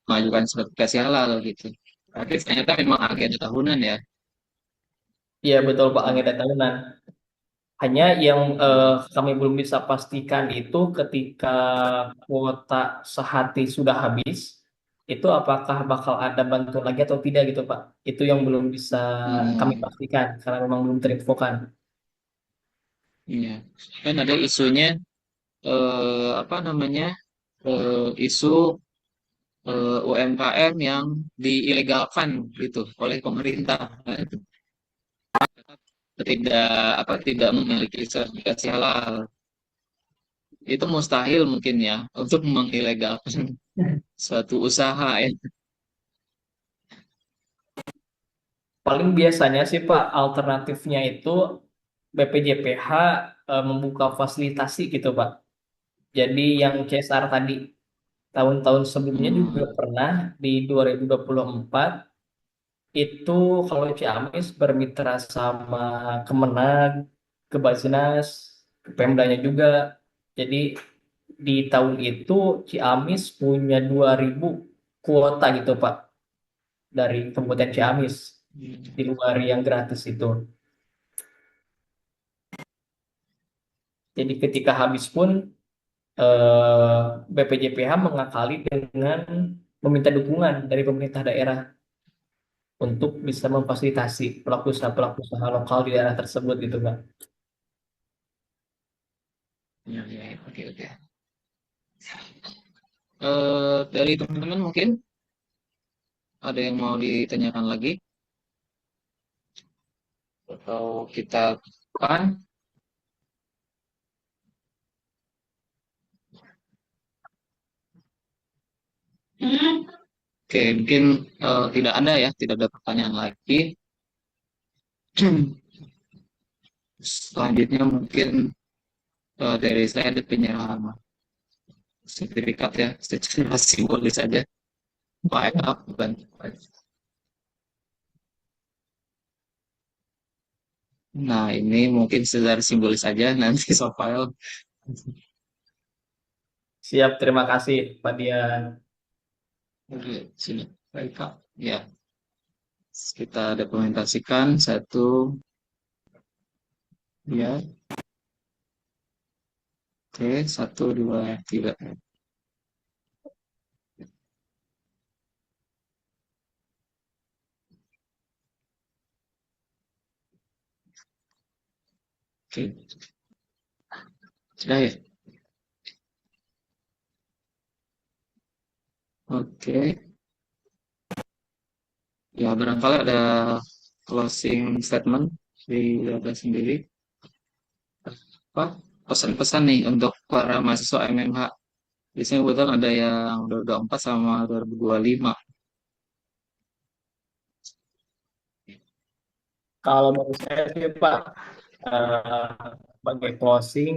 mengajukan sertifikasi halal gitu. Berarti ternyata memang agenda tahunan ya. Iya betul Pak agenda tahunan. Hanya yang kami belum bisa pastikan itu ketika kuota sehati sudah habis, itu apakah bakal ada bantuan lagi atau tidak gitu Pak. Itu yang belum bisa kami Hmm, pastikan karena memang belum terinfokan. iya. Kan ada isunya apa namanya isu UMKM yang diilegalkan gitu oleh pemerintah. Nah, itu tidak memiliki sertifikasi halal. Itu mustahil mungkin ya untuk mengilegalkan suatu usaha ya. Paling biasanya sih Pak, alternatifnya itu BPJPH membuka fasilitasi gitu Pak. Jadi yang CSR tadi, tahun-tahun sebelumnya juga Hmm, pernah di 2024 itu kalau Ciamis bermitra sama Kemenag, ke Basnas, ke Pemdanya juga. Jadi di tahun itu Ciamis punya 2.000 kuota gitu Pak dari Kabupaten Ciamis di luar yang gratis itu. Jadi ketika habis pun BPJPH mengakali dengan meminta dukungan dari pemerintah daerah untuk bisa memfasilitasi pelaku usaha lokal di daerah tersebut gitu Pak. ya, ya, ya. Oke, oke. Dari teman-teman mungkin ada yang mau ditanyakan lagi atau kita kan? Oke, mungkin tidak ada ya, tidak ada pertanyaan lagi. Selanjutnya mungkin dari saya ada penyerahan sertifikat ya, secara simbolis saja. Up bukan. Nah, ini mungkin secara simbolis saja nanti soft file. Siap, terima kasih Pak Dian. Oke, sini. Baik, Kak. Ya, kita dokumentasikan satu, ya. Oke, satu, dua, tiga. Oke, sudah ya. Oke, ya barangkali ada closing statement di Yoga sendiri. Apa pesan-pesan nih untuk para mahasiswa MMH? Biasanya kebetulan ada yang 2024 sama 2025. Kalau menurut saya sih Pak, eh, sebagai closing,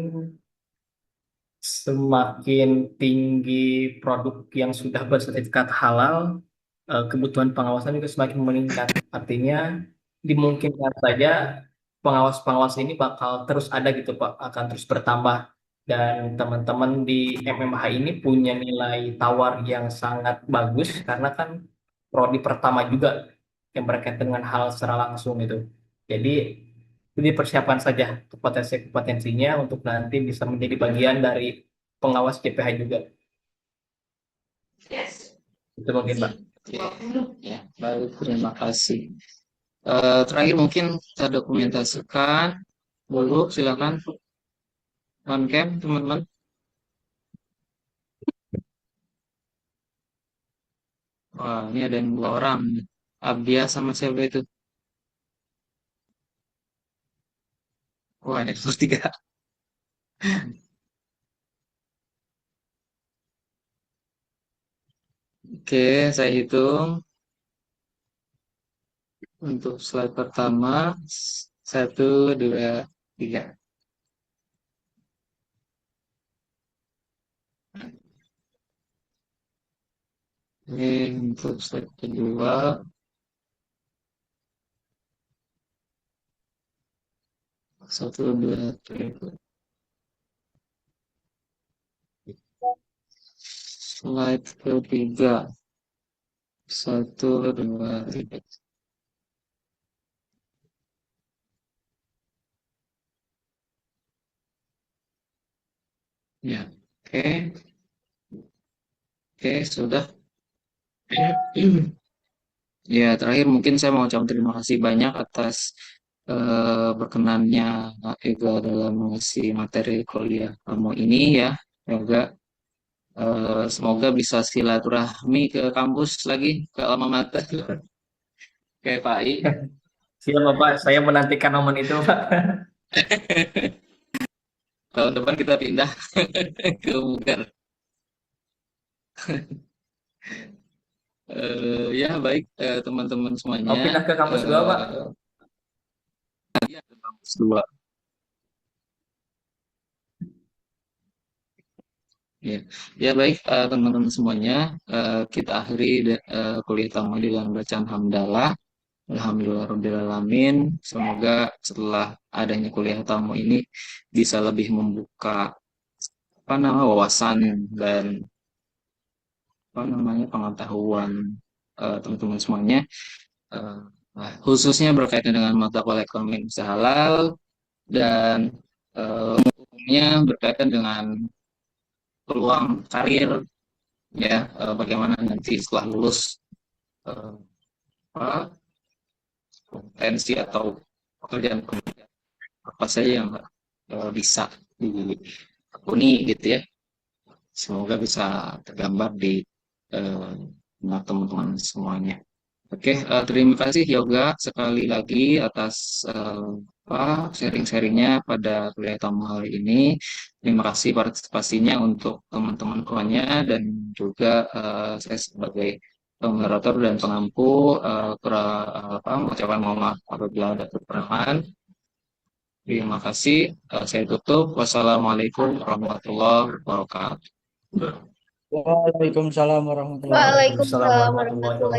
semakin tinggi produk yang sudah bersertifikat halal, kebutuhan pengawasan juga semakin meningkat. Artinya dimungkinkan saja pengawas-pengawas ini bakal terus ada gitu Pak, akan terus bertambah. Dan teman-teman di MMH ini punya nilai tawar yang sangat bagus karena kan prodi pertama juga yang berkaitan dengan hal secara langsung itu. Jadi dipersiapkan saja kompetensi-kompetensinya untuk nanti bisa menjadi bagian dari pengawas JPH juga. Itu mungkin Pak. Ya, ya, baik, terima kasih. Terakhir mungkin kita dokumentasikan dulu, silakan on cam teman-teman. Wah, ini ada yang dua orang. Abdia sama siapa itu? Wah, ini harus tiga. Oke, saya hitung untuk slide pertama. Satu, dua, tiga. Oke, untuk slide kedua. Satu, dua, tiga. Slide ketiga. Satu, dua, tiga. Ya, oke. Oke, sudah. Ya, terakhir mungkin saya mau ucapkan terima kasih banyak atas berkenannya Ega dalam mengisi materi kuliah kamu ini ya, Yoga. Semoga bisa silaturahmi ke kampus lagi, ke alma mater, kayak Pak I. Siap Bapak, saya menantikan momen itu Pak. Tahun depan kita pindah ke Bugar. Ya baik, teman-teman semuanya. Mau pindah ke kampus 2 Pak? Ya, ke kampus 2. Ya, ya baik, teman-teman semuanya, kita akhiri kuliah tamu dengan bacaan hamdalah. Alhamdulillahirrahmanirrahim. Semoga setelah adanya kuliah tamu ini bisa lebih membuka wawasan dan pengetahuan teman-teman semuanya, eh, khususnya berkaitan dengan mata kuliah ekonomi usaha halal dan umumnya berkaitan dengan peluang karir, ya, bagaimana nanti setelah lulus, eh, apa, potensi atau pekerjaan apa saja yang bisa ditekuni gitu ya. Semoga bisa tergambar di eh, benak teman-teman semuanya. Oke, terima kasih Yoga sekali lagi atas sharing-sharingnya pada kuliah tamu hari ini. Terima kasih partisipasinya untuk teman-teman semuanya dan juga saya sebagai moderator dan pengampu mengucapkan mohon maaf apabila ada kekurangan. Terima kasih. Saya tutup. Wassalamualaikum warahmatullahi wabarakatuh. Waalaikumsalam warahmatullahi wabarakatuh. Waalaikumsalam Waalaikumsalam warahmatullahi warahmatullahi